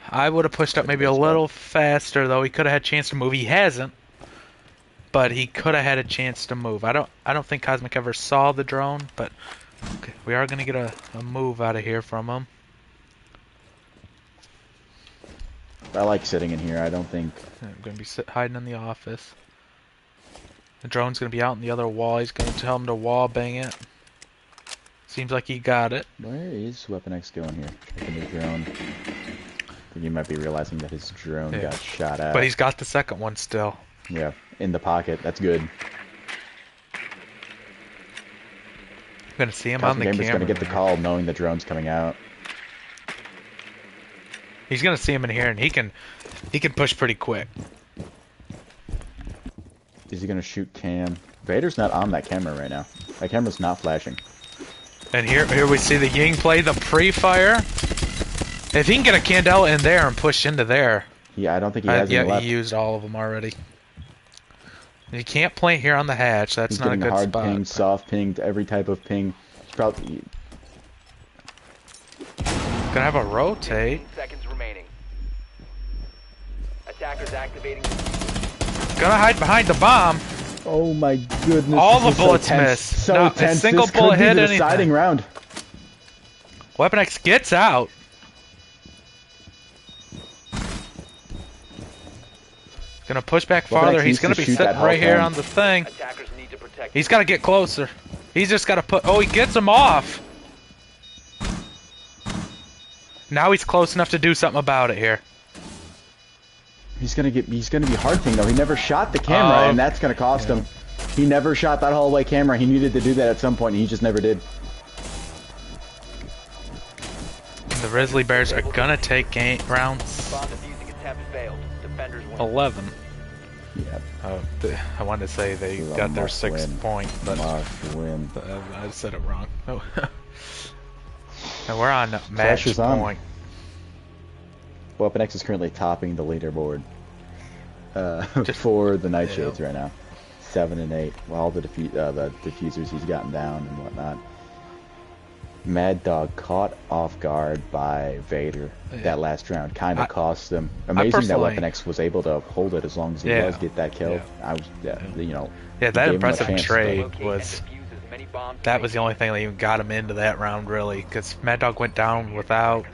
I would have pushed up maybe a little faster, though. He could have had a chance to move. He hasn't, but he could have had a chance to move. I don't think Cosmic ever saw the drone, but okay, we are gonna get a move out of here from him. I like sitting in here. I don't think. I'm gonna be hiding in the office. The drone's gonna be out in the other wall. He's gonna tell him to wall bang it. Seems like he got it. Where is Weapon X going here? Checking the drone. I think he might be realizing that his drone Yeah. got shot at. But he's got the second one still. Yeah, in the pocket. That's good. I'm gonna see him on Cosmic the Gamer's camera. gonna get the call knowing the drone's coming out. He's gonna see him in here, and he can push pretty quick. Is he gonna shoot Cam? Vader's not on that camera right now. That camera's not flashing. And here we see the Ying play the pre-fire. If he can get a Candela in there and push into there, Yeah, I don't think he has any yeah, left. he used all of them already. And he can't plant here on the hatch. That's He's not a getting good hard spot. pinged, soft pinged, every type of ping. He's probably Gonna have a rotate. 15 seconds remaining. Attackers activating. Gonna hide behind the bomb. oh my goodness. All this the is bullets so tense. miss. So Not a tense. single This could bullet be hit the anything. deciding round. Weapon X gets out. Gonna push back Weapon farther. X He's needs gonna to be shoot sitting that right here Hellhound. on the thing. Attackers need to protect. He's gotta get closer. He's just gotta put. Oh, he gets him off. Now he's close enough to do something about it here. He's gonna be hard pinged though. He never shot the camera, Oh, and that's gonna cost him. He never shot that hallway camera. He needed to do that at some point, and he just never did. The Rizzly Bears are gonna take rounds Bomb defusing attempt failed. Defenders win. 11. Yeah, I wanted to say they This is a got their must 6th win. point, but must win. I said it wrong. Oh. And we're on match Pressure's on. point. Weapon X is currently topping the leaderboard for the Nightshades right now, 7 and 8. All the diffusers he's gotten down and whatnot. Mad Dog caught off guard by Vader that last round, kind of cost them. Amazing that personally- Weapon X was able to hold it as long as he Yeah. was, get that kill. Yeah. I was, Yeah, he that gave him a impressive chance to- trade Locate and was. defuse as many bombs That as was they the only thing that even got him into that round, really, because Mad Dog went down without.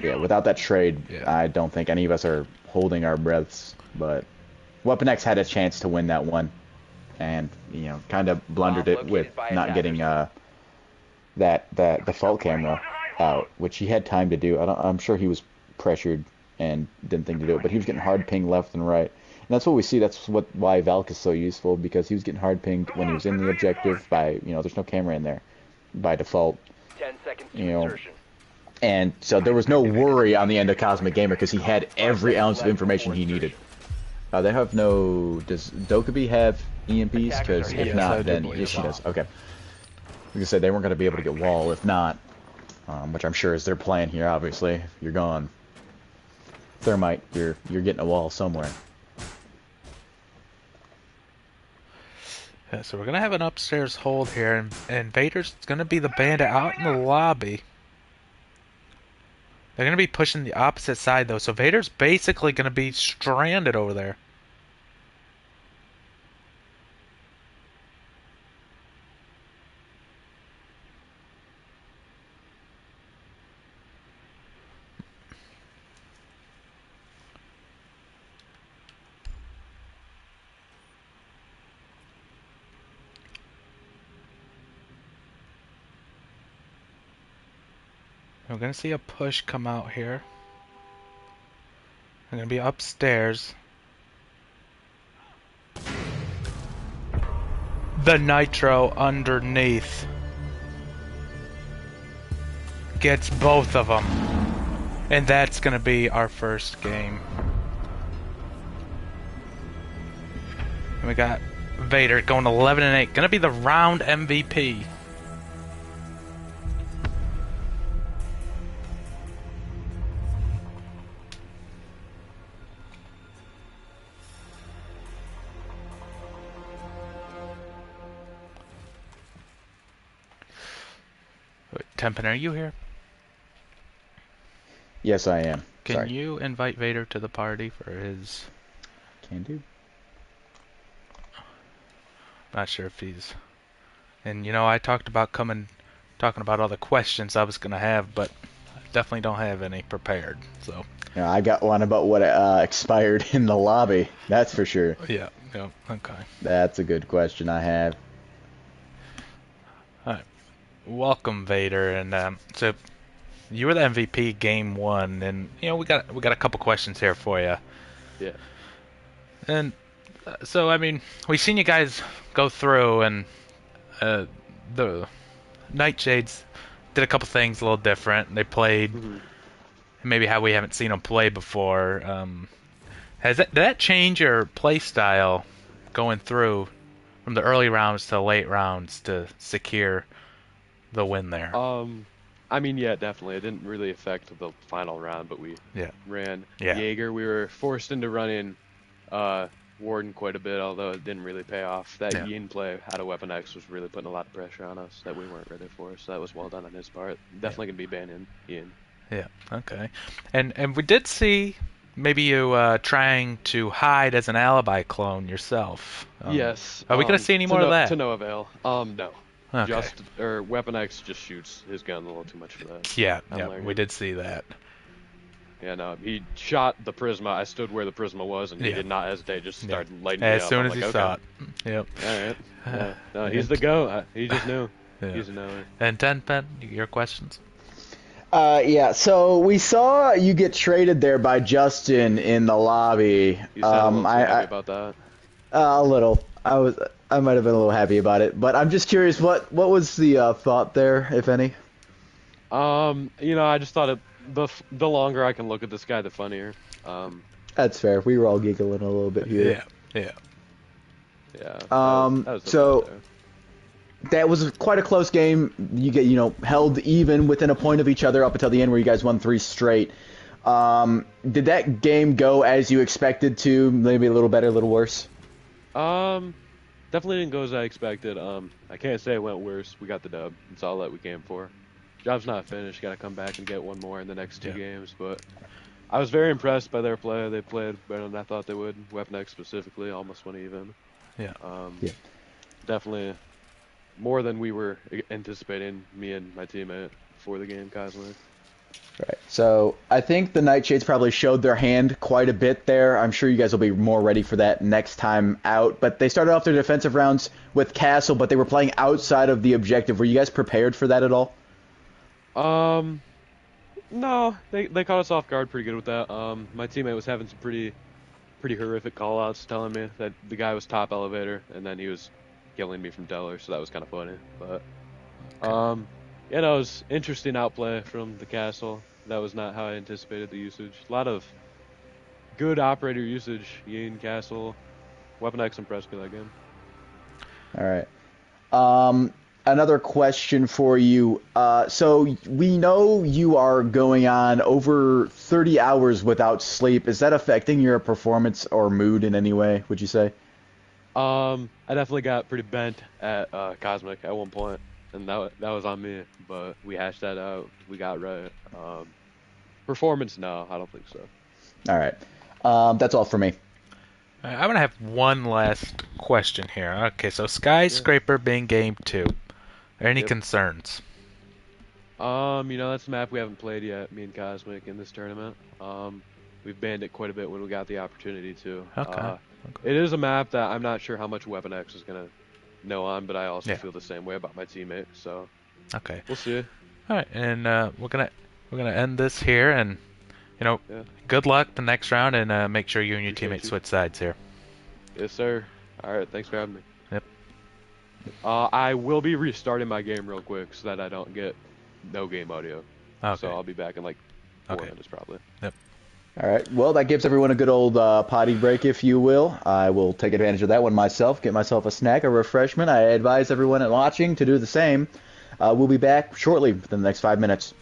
Yeah, without that trade, Yeah. I don't think any of us are holding our breaths. But Weapon X had a chance to win that one, and kind of blundered it with not getting that default camera out, which he had time to do. I'm sure he was pressured and didn't think to do it, but he was getting hard pinged left and right. And that's what we see. That's why Valk is so useful, because he was getting hard pinged when he was in the objective by there's no camera in there by default. 10 seconds to You know, insertion. And so there was no worry on the end of Cosmic Gamer because he had every ounce of information he needed. They have no... Does Dokkaebi have EMPs? Because if Yes, I not, do then believe yes, she so. does. Okay. Like I said, they weren't going to be able to get wall if not, which I'm sure is their plan here, obviously. If you're gone. Thermite, you're getting a wall somewhere. Yeah, so we're gonna have an upstairs hold here, and Vader's gonna be the bandit out in the lobby. They're gonna be pushing the opposite side though, so Vader's basically gonna be stranded over there. We're gonna see a push come out here. They're gonna be upstairs. The nitro underneath gets both of them. And that's gonna be our first game. And we got Vader going 11-8. Gonna be the round MVP. Wait, Tempin, are you here? Yes, I am. Can Sorry. you invite Vader to the party for his... Can do. Not sure if he's... And, you know, I talking about all the questions I was going to have, but I definitely don't have any prepared, so... Yeah, I got one about what expired in the lobby. That's for sure. Yeah, okay. That's a good question I have. Alright. Welcome, Vader, and, so... You were the MVP game 1, and, you know, we got a couple questions here for you. Yeah. And, so, I mean, we've seen you guys go through, and, the Nightshades did a couple things a little different. They played maybe how we haven't seen them play before. Did that change your play style going through from the early rounds to the late rounds to secure the win there? I mean, yeah, definitely. It didn't really affect the final round, but we ran Jaeger. We were forced into running Warden quite a bit, although it didn't really pay off. That Yin play out of Weapon X was really putting a lot of pressure on us that we weren't ready for, so that was well done on his part. Definitely going to be banning Yin. Yeah, okay. And we did see maybe you trying to hide as an alibi clone yourself. Yes. Are we going to see any more of that? To no avail. No. Okay. Weapon X just shoots his gun a little too much for that. Yeah, we did see that. Yeah, no, he shot the Prisma. I stood where the Prisma was, and he did not hesitate. Just started lighting me up. As soon I'm as he like, saw it. Yep. All right. Yeah. No, he's the go. He just knew. He's a knower. And Tenpen, your questions? Yeah, so we saw you get traded there by Justin in the lobby. You sound a little happy about that. A little. I might have been a little happy about it, but I'm just curious, what was the thought there, if any? You know, I just thought the longer I can look at this guy, the funnier. That's fair. We were all giggling a little bit here. Yeah. That was so that was quite a close game. You get, held even within a point of each other up until the end, where you guys won 3 straight. Did that game go as you expected to? Maybe a little better, a little worse? Definitely didn't go as I expected. I can't say it went worse. We got the dub. It's all that we came for. Job's not finished. Got to come back and get one more in the next 2 games. But I was very impressed by their play. They played better than I thought they would. Weapon X specifically almost went even. Yeah. Definitely more than we were anticipating, me and my teammate, before the game, Cosmic. Right. So I think the Nightshades probably showed their hand quite a bit there. I'm sure you guys will be more ready for that next time out. But they started off their defensive rounds with Castle, but they were playing outside of the objective. Were you guys prepared for that at all? No. They caught us off guard pretty good with that. My teammate was having some pretty horrific call-outs, telling me that the guy was top elevator, and then he was killing me from Deller, so that was kind of funny. But yeah, no, it was interesting outplay from the Castle. That was not how I anticipated the usage. A lot of good operator usage. Yin, Castle, Weapon X impressed me that game. All right. Another question for you. So we know you are going on over 30 hours without sleep. Is that affecting your performance or mood in any way, would you say? I definitely got pretty bent at Cosmic at one point, and that was on me. But we hashed that out. We got right. Performance, no, I don't think so. All right. That's all for me. I'm going to have one last question here. Okay, so Skyscraper being game 2. Are there any concerns? That's a map we haven't played yet, me and Cosmic, in this tournament. We've banned it quite a bit when we got the opportunity to. Okay. It is a map that I'm not sure how much Weapon X is going to know on, but I also feel the same way about my teammate, so Okay. we'll see. All right, and we're gonna we're gonna end this here, and Yeah. good luck the next round, and make sure you and your Appreciate teammates you. switch sides here. Yes, sir. All right. Thanks for having me. Yep. I will be restarting my game real quick so that I don't get no game audio. Okay. So I'll be back in like 4 Okay. minutes probably. All right. Well, that gives everyone a good old potty break, if you will. I will take advantage of that one myself, get myself a snack, a refreshment. I advise everyone watching to do the same. We'll be back shortly within the next 5 minutes.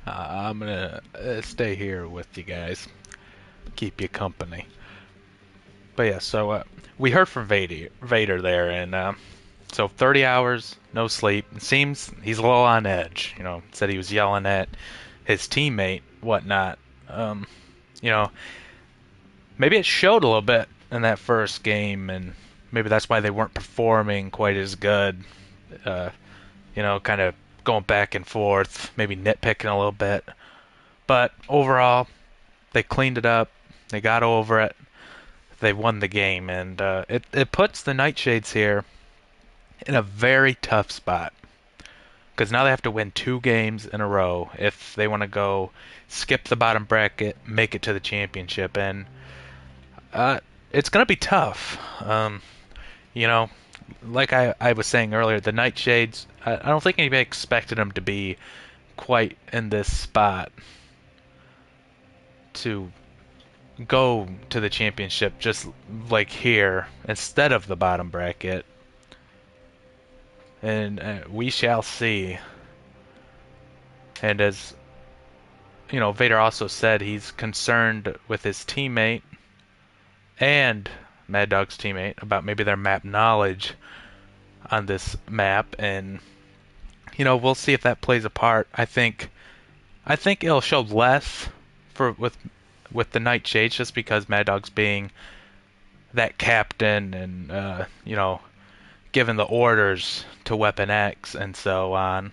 I'm gonna stay here with you guys, keep you company. But yeah, so we heard from Vader there, and so 30 hours, no sleep. It seems he's a little on edge. Said he was yelling at his teammate, whatnot. Maybe it showed a little bit in that first game, and maybe that's why they weren't performing quite as good. Kind of going back and forth, maybe nitpicking a little bit. But overall, they cleaned it up. They got over it. They won the game, and it puts the Nightshades here in a very tough spot. Because now they have to win 2 games in a row if they want to go skip the bottom bracket, make it to the championship, and it's going to be tough. Like I was saying earlier, the Nightshades, I don't think anybody expected them to be quite in this spot to go to the championship just like here instead of the bottom bracket. And we shall see. And as Vader also said, he's concerned with his teammate and Mad Dog's teammate about maybe their map knowledge on this map, and we'll see if that plays a part. I think it'll show less with the Nightshades, just because Mad Dog's being that captain and giving the orders to Weapon X and so on.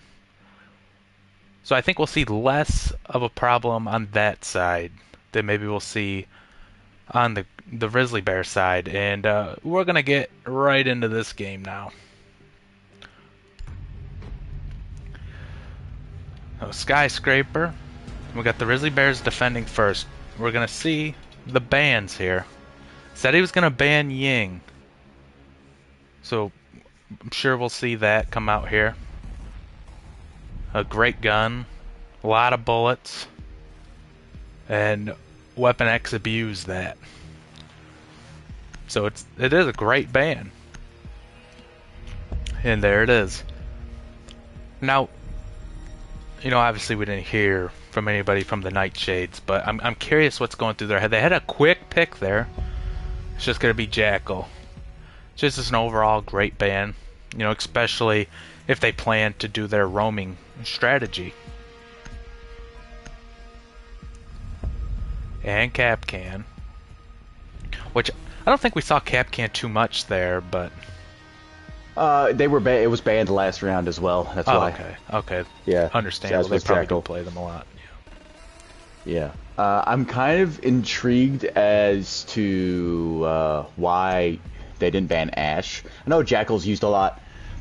So I think we'll see less of a problem on that side than maybe we'll see on the Rizzly Bear side. And we're going to get right into this game now. So, Skyscraper. We got the Rizzly Bears defending first. We're going to see the bans here. Said he was going to ban Ying. So I'm sure we'll see that come out here. A great gun, a lot of bullets, and Weapon X abused that. So it is a great ban. And there it is. Now, obviously we didn't hear from anybody from the Nightshades, but I'm curious what's going through their head. They had a quick pick there. It's just going to be Jackal. Just as an overall great ban, especially if they plan to do their roaming strategy. And Capcan, which I don't think we saw Capcan too much there, but They were it was banned last round as well. That's why. Okay. Yeah. Understandable. So They that's probably Jackal. do play them a lot. Yeah. I'm kind of intrigued as to why they didn't ban Ash. I know Jackal's used a lot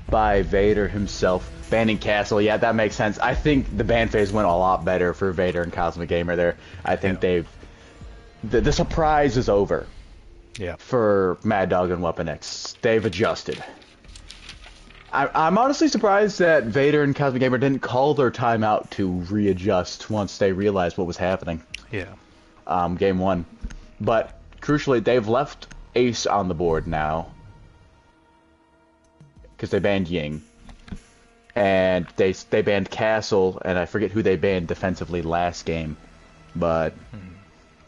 by Vader himself. Banning Castle, yeah, that makes sense. I think the ban phase went a lot better for Vader and Cosmic Gamer there. I think they've... The surprise is over. Yeah. For Mad Dog and Weapon X. They've adjusted. I'm honestly surprised that Vader and Cosmic Gamer didn't call their timeout to readjust once they realized what was happening. Yeah. Game 1. But, crucially, they've left Ace on the board now. Because they banned Ying. And they banned Castle, and I forget who they banned defensively last game. But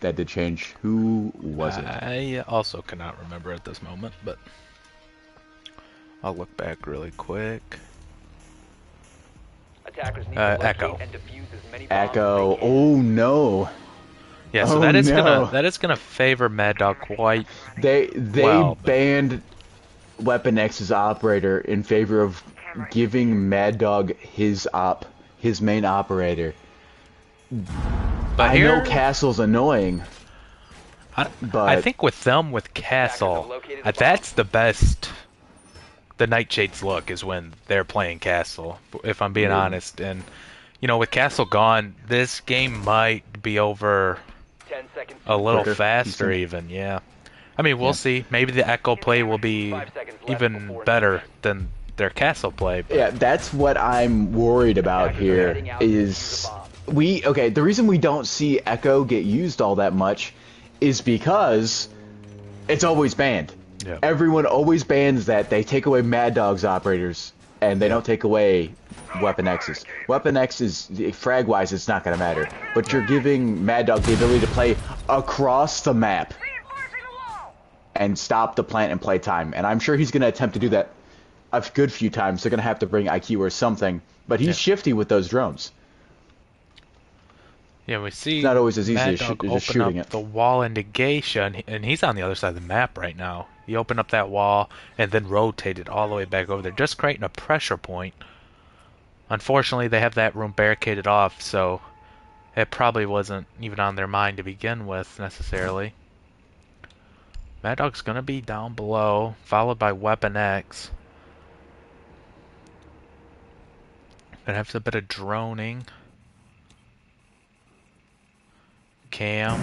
that did change. Who was it? I also cannot remember at this moment, but I'll look back really quick. Attackers need to locate Echo. and defuse as many bombs Echo. as they can. Oh no. Yeah, so Oh, that is no. gonna favor Mad Dog quite. They Well, but- banned Weapon X's operator in favor of giving Mad Dog his main operator. But I here, know Castle's annoying, I but think with Castle, that's the best the Nightshades look is when they're playing Castle. If I'm being honest, and You know, with Castle gone, this game might be over 10 seconds. a little Quicker, faster decent. even, yeah. I mean, we'll Yeah. see. Maybe the Echo play will be 5 seconds left even before better insertion. than their Castle play. But Yeah, that's what I'm worried about Attackers are here. heading out to Is defuse the bomb. the reason we don't see Echo get used all that much is because it's always banned. Yeah. Everyone always bans that. They take away Mad Dog's operators, and they don't take away Weapon X's. Weapon X is, frag-wise, it's not going to matter. But you're giving Mad Dog the ability to play across the map Reinforcing the wall! and stop the plant and play time. And I'm sure he's going to attempt to do that a good few times. They're going to have to bring IQ or something. But he's shifty with those drones. yeah, we see It's not always as easy Mad as Dog just open shooting up it. the wall in negation, and he's on the other side of the map right now. He opened up that wall and then rotated all the way back over there, just creating a pressure point. Unfortunately, they have that room barricaded off, so it probably wasn't even on their mind to begin with, necessarily. Mad Dog's gonna be down below, followed by Weapon X. Gonna have a bit of droning. Cam.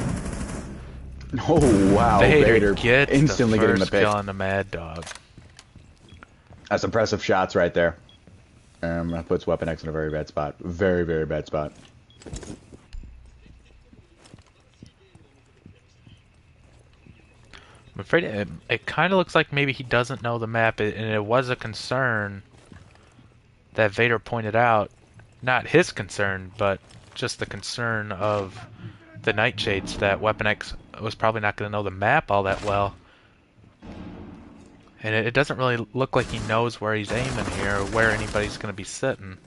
Oh, wow. Vader gets instantly the getting the first pick. kill on the Mad Dog. That's impressive shots right there. That puts Weapon X in a very bad spot. Very, very bad spot. I'm afraid it kind of looks like maybe he doesn't know the map, and it was a concern that Vader pointed out. Not his concern, but just the concern of the Nightshades that Weapon X was probably not going to know the map all that well. And it doesn't really look like he knows where he's aiming here, or where anybody's going to be sitting.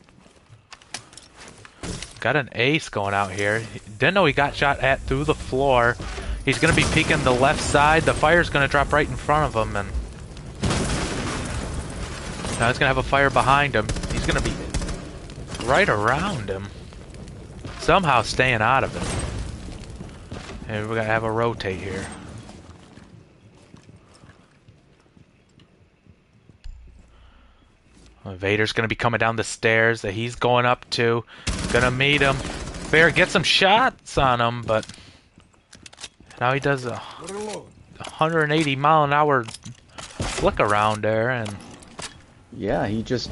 Got an ace going out here. Didn't know he got shot at through the floor. He's going to be peeking the left side. The fire's going to drop right in front of him, and now he's going to have a fire behind him. He's going to be right around him, somehow staying out of it. And we're going to have a rotate here. Vader's going to be coming down the stairs that he's going up to. Gonna meet him. Vader gets some shots on him, but now he does a 180 mile an hour flick around there, and Yeah, he just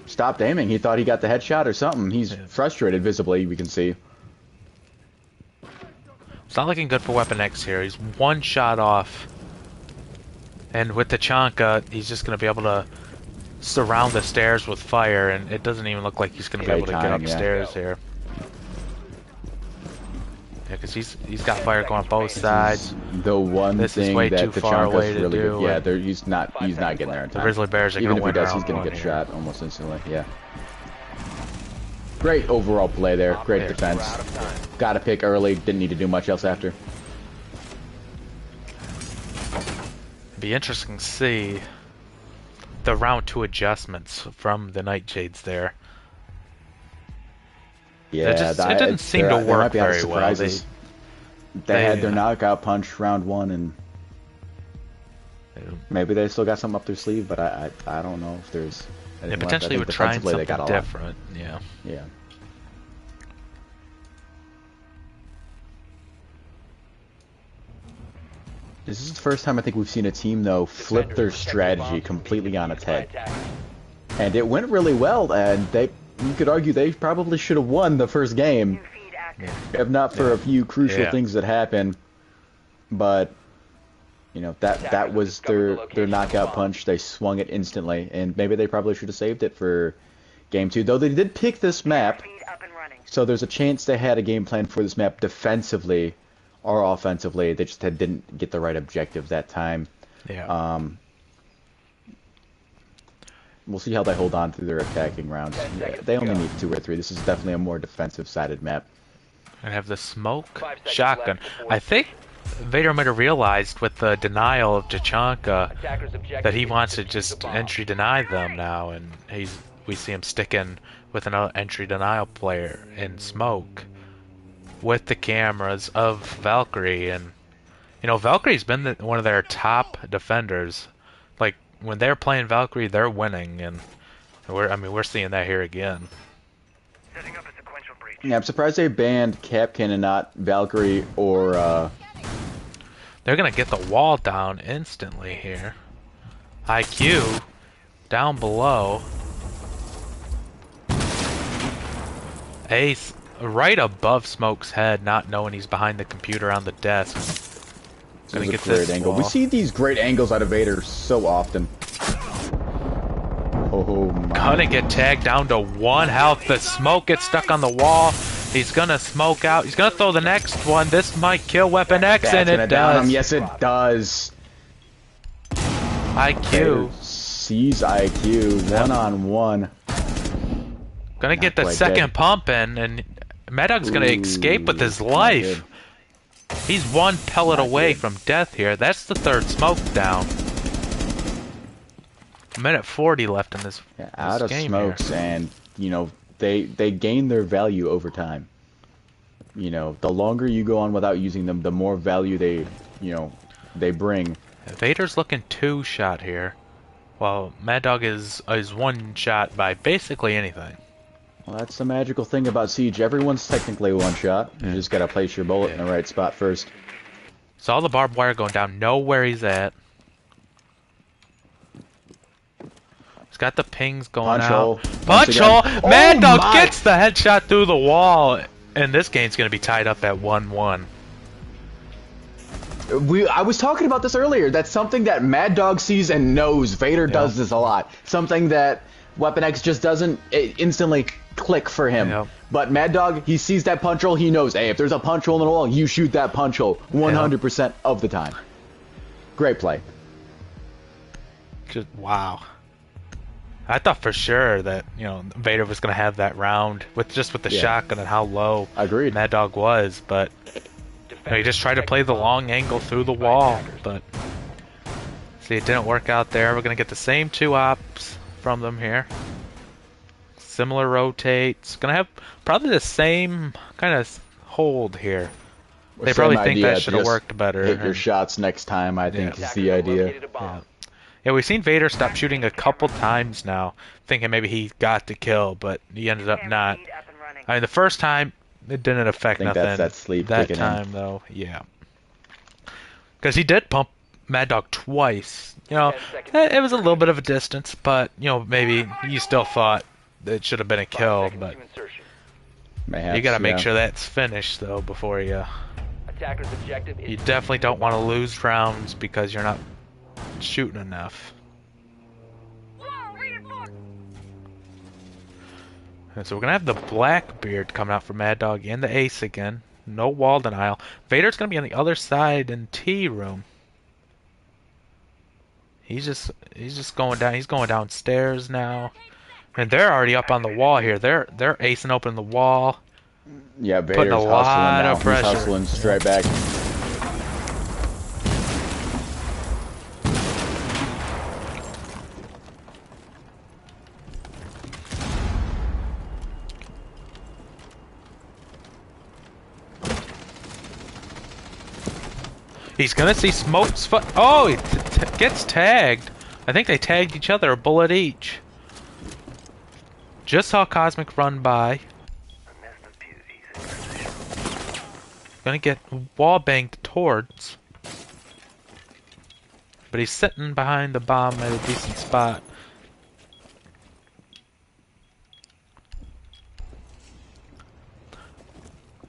stopped aiming. He thought he got the headshot or something. He's frustrated visibly, we can see. it's not looking good for Weapon X here. He's one shot off. And with the Chanka, he's just going to be able to surround the stairs with fire, and it doesn't even look like he's going to be able to get Playtime, yeah. upstairs here. Yeah, because he's got fire going both sides. The one This is thing way that too far away Tachanka's to really do, good. Yeah, and he's not getting there in The time. Rizzly Bears are Even going to if he win does, he's round gonna one get here. shot almost instantly. Yeah. Great overall play there. Great defense. Got a pick early. Didn't need to do much else after. Be interesting to see the round 2 adjustments from the Nightshades there. Yeah, it didn't seem to there work might be a lot of very well. surprises. They they- had their knockout punch round 1, and maybe they still got something up their sleeve, but I don't know if there's They anything left. I potentially think were trying defensively they something got a lot. different. Yeah. Yeah. This is the first time I think we've seen a team, though, flip their strategy completely on its head. And it went really well, and you could argue they probably should have won the first game, New feed active. if not for a few crucial Yeah. things that happened. But, you know, that was their knockout punch. They swung it instantly, and maybe they probably should have saved it for game 2. Though they did pick this map, Feed up and running. so there's a chance they had a game plan for this map defensively or offensively. They just didn't get the right objective that time. Yeah. We'll see how they hold on through their attacking rounds. Yeah, they only need 2 or 3. This is definitely a more defensive-sided map. And have the smoke 5 seconds shotgun. left before I think Vader might have realized with the denial of Tachanka Attackers objective that he is wants to defuse just the bomb. entry deny them now, and we see him sticking with another entry denial player in smoke with the cameras of Valkyrie. And you know, Valkyrie's been one of their top defenders. Like when they're playing Valkyrie, they're winning, and we're seeing that here again. Setting up a sequential Yeah, I'm surprised they banned Capcan and not Valkyrie or They're gonna get the wall down instantly here. IQ down below. Ace right above Smoke's head, not knowing he's behind the computer on the desk. Gonna get great this angle. wall. We see these great angles out of Vader so often. Oh my. Gonna get tagged down to 1 health. The Smoke gets stuck on the wall. He's gonna smoke out. He's gonna throw the next one. This might kill Weapon X, That's and gonna it down him. does. Yes, it does. IQ. Sees IQ. One-on-one. Gonna get the quite second dead. pump in, and Mad Dog's gonna escape with his not life. good. He's 1 pellet Not away good. from death here. That's the 3rd Smoke down. A minute 40 left in this, Yeah, this out of game smokes, here. and you know they gain their value over time. You know, the longer you go on without using them, the more value they bring. Vader's looking 2 shot here, while Mad Dog is 1 shot by basically anything. Well, that's the magical thing about Siege. Everyone's technically one shot. You just gotta place your bullet in the right spot first. Saw the barbed wire going down. Know where he's at. He's got the pings going Punch out. hole. Punch Once hole! again. Mad Oh Dog my! gets the headshot through the wall, and this game's gonna be tied up at 1-1. I was talking about this earlier. That's something that Mad Dog sees and knows. Vader does this a lot. Something that Weapon X just doesn't instantly click for him. Yep. But Mad Dog, he sees that punch hole. He knows, hey, if there's a punch hole in the wall, you shoot that punch hole 100% of the time. Great play. Just wow. I thought for sure that Vader was gonna have that round with the Yeah. shotgun and how low Agreed. Mad Dog was, but he just tried to play the long angle through the wall. But see, it didn't work out there. We're gonna get the same 2 ops from them here. Similar rotates. Gonna have probably the same kind of hold here. They Same probably think idea, that should have just worked better. Hit your and- shots next time, I think, is the Attackers idea. located a bomb. Yeah, we've seen Vader stop shooting a couple times now, thinking maybe he got the kill, but he ended up not. Feed up and running. I mean, the first time it didn't affect I think nothing. that's that sleep that kicking in. time though, yeah, because he did pump Mad Dog twice. 10 seconds. It was a little bit of a distance, but maybe you still thought it should have been a 5 kill. seconds But to insertion. Mayhaps, you got to make yeah. sure that's finished though before you. Attackers objective is You definitely don't want to lose rounds because you're not shooting enough. Whoa, reinforce! And so we're gonna have the Blackbeard coming out for Mad Dog and the Ace again. No wall denial. Vader's gonna be on the other side in T room. He's just going down. He's going downstairs now, and they're already up on the wall here. They're acing open the wall. Yeah, Putting Vader's a lot hustling now. of pressure. He's hustling straight back. He's gonna see Smoke's foot. Oh, he gets tagged. I think they tagged each other a bullet each. Just saw Cosmic run by. Gonna get wall banged towards. But he's sitting behind the bomb at a decent spot.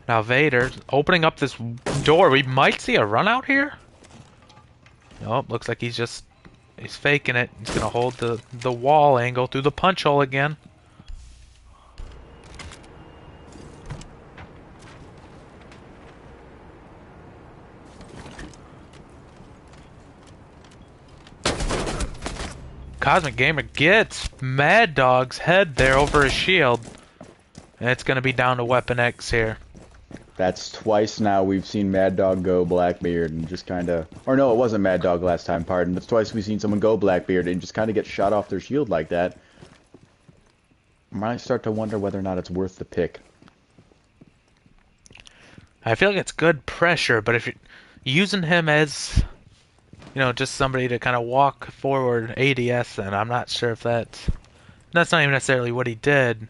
Now Vader opening up this door. We might see a run out here. Nope, looks like he's faking it. He's gonna hold the wall angle through the punch hole again. Cosmic Gamer gets Mad Dog's head there over his shield. And it's gonna be down to Weapon X here. That's twice now we've seen Mad Dog go Blackbeard and just kind of... Or no, it wasn't Mad Dog last time, pardon. That's twice we've seen someone go Blackbeard and just kind of get shot off their shield like that. I might start to wonder whether or not it's worth the pick. I feel like it's good pressure, but if you're using him as, just somebody to kind of walk forward ADS, then I'm not sure if that's not even necessarily what he did.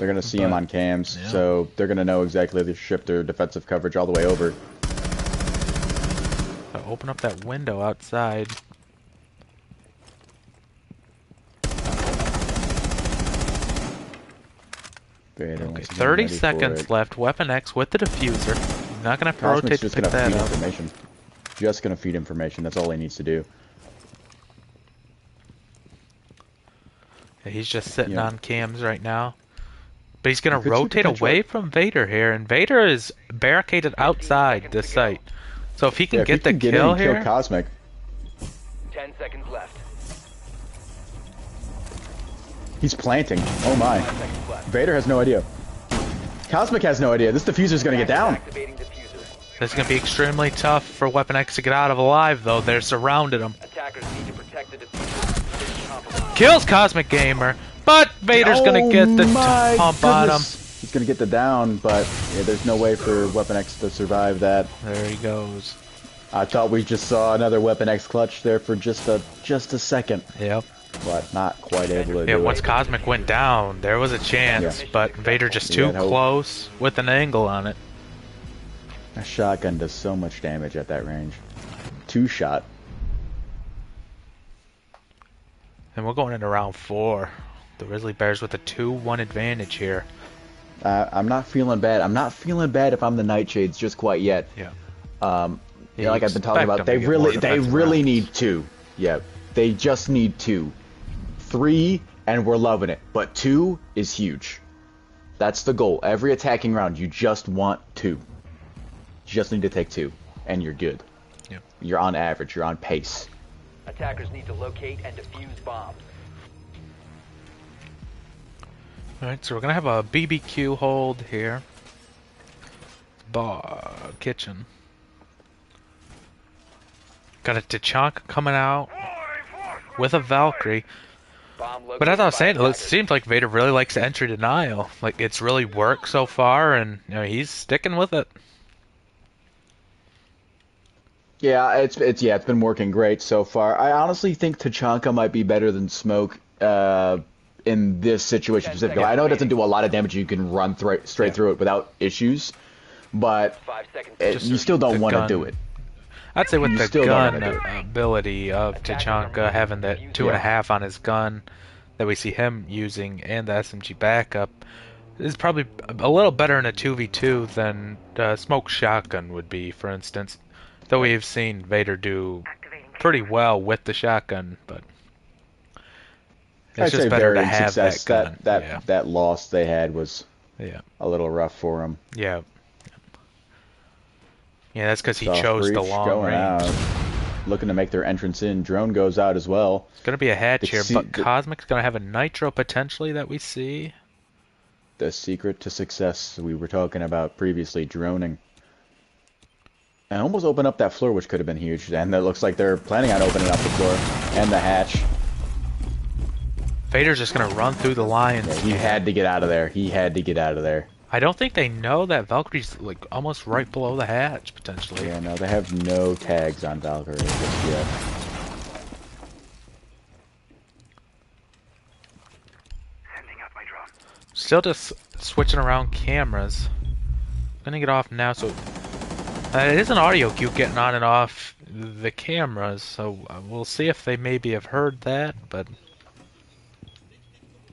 They're gonna see him on cams, yeah. so they're gonna know exactly to shift their defensive coverage all the way over. Open up that window outside. Vader Okay, once again 30 ready for seconds it. left. Weapon X with the diffuser. You're not gonna have to Cosmic's rotate to just pick gonna that feed up. information. Just gonna feed information. That's all he needs to do. Yeah, he's just sitting Yeah. on cams right now. But he's gonna You could see rotate potential. away from Vader here, and Vader is barricaded outside this site. So if he can Yeah, if get he can the get in kill and kill here, Cosmic. 10 seconds left. He's planting. Oh my. 5 seconds left. Vader has no idea. Cosmic has no idea. This diffuser's gonna get down. Activating diffuser. this is gonna be extremely tough for Weapon X to get out of alive. Though they're surrounded him. Attackers need to protect the diffuser. Mission compromised. Kills Cosmic Gamer, but Vader's gonna get the my pump on him. goodness. He's gonna get the down, but yeah, there's no way for Weapon X to survive that. There he goes. I thought we just saw another Weapon X clutch there for just a second, Yep. but not quite able to Yeah, do once it. Cosmic went down, there was a chance, Yeah. but Vader just He too had hope. close with an angle on it. A shotgun does so much damage at that range. Two shot. And we're going into round 4. The Rizzly Bears with a 2-1 advantage here. I'm not feeling bad. I'm not feeling bad if I'm the Nightshades just quite yet. Yeah. Yeah, like I've been talking expect about, them they to get more really defensive rounds. need 2. Yeah, they just need 2. 3 and we're loving it, but 2 is huge. That's the goal. Every attacking round, you just want 2. You just need to take 2, and you're good. Yep. You're on average. You're on pace. Attackers need to locate and defuse bombs. Alright, so we're gonna have a BBQ hold here. Bar kitchen. Got a Tachanka coming out with a Valkyrie. Bomb located But as I was by saying, it attackers. seems like Vader really likes entry denial. Like it's really worked so far, and he's sticking with it. Yeah, it's been working great so far. I honestly think Tachanka might be better than Smoke in this situation 10 specifically. I know it doesn't do a lot of damage. You can run straight through it without issues, but 5 seconds. you still don't the want to gun. do it. I'd say with You the still don't gun wanna do it. ability of Tachanka having that 2.5 on his gun that we see him using and the SMG backup is probably a little better in a 2v2 than Smoke Shotgun would be, for instance. Though we've seen Vader do pretty well with the shotgun, but it's I'd just say better to varied have success. that gun. That loss they had was Yeah. a little rough for him. Yeah. Yeah, that's because he Soft chose the breach long going range. out. Looking to make their entrance in. Drone goes out as well. It's going to be a hatch here, but the- Cosmic's going to have a nitro potentially that we see. The secret to success we were talking about previously, droning. And almost open up that floor, which could have been huge. And it looks like they're planning on opening up the floor and the hatch. Vader's just going to run through the lines. Yeah, he had to get out of there. He had to get out of there. I don't think they know that Valkyrie's like almost right below the hatch, potentially. Yeah, no, they have no tags on Valkyrie just yet. Still just switching around cameras. Gonna get off now, so it is an audio cue getting on and off the cameras, so we'll see if they maybe have heard that, but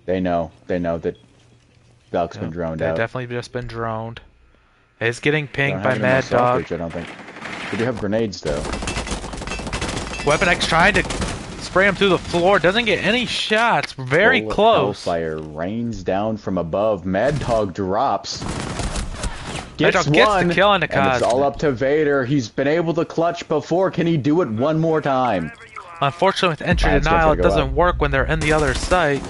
They know that Valk's been droned they've out. definitely just been droned. It's getting They pinged don't by have any more Mad soft Dog. breach, I don't think. They do have grenades though. Weapon X trying to spray him through the floor, doesn't get any shots. Very Bullet close. Hellfire rains down from above. Mad Dog drops. Mad Dog gets the kill on the and it's all Cosmic. up to Vader. He's been able to clutch before. Can he do it one more time? Unfortunately, with entry It's gonna denial, it take a doesn't while. work when they're in the other site.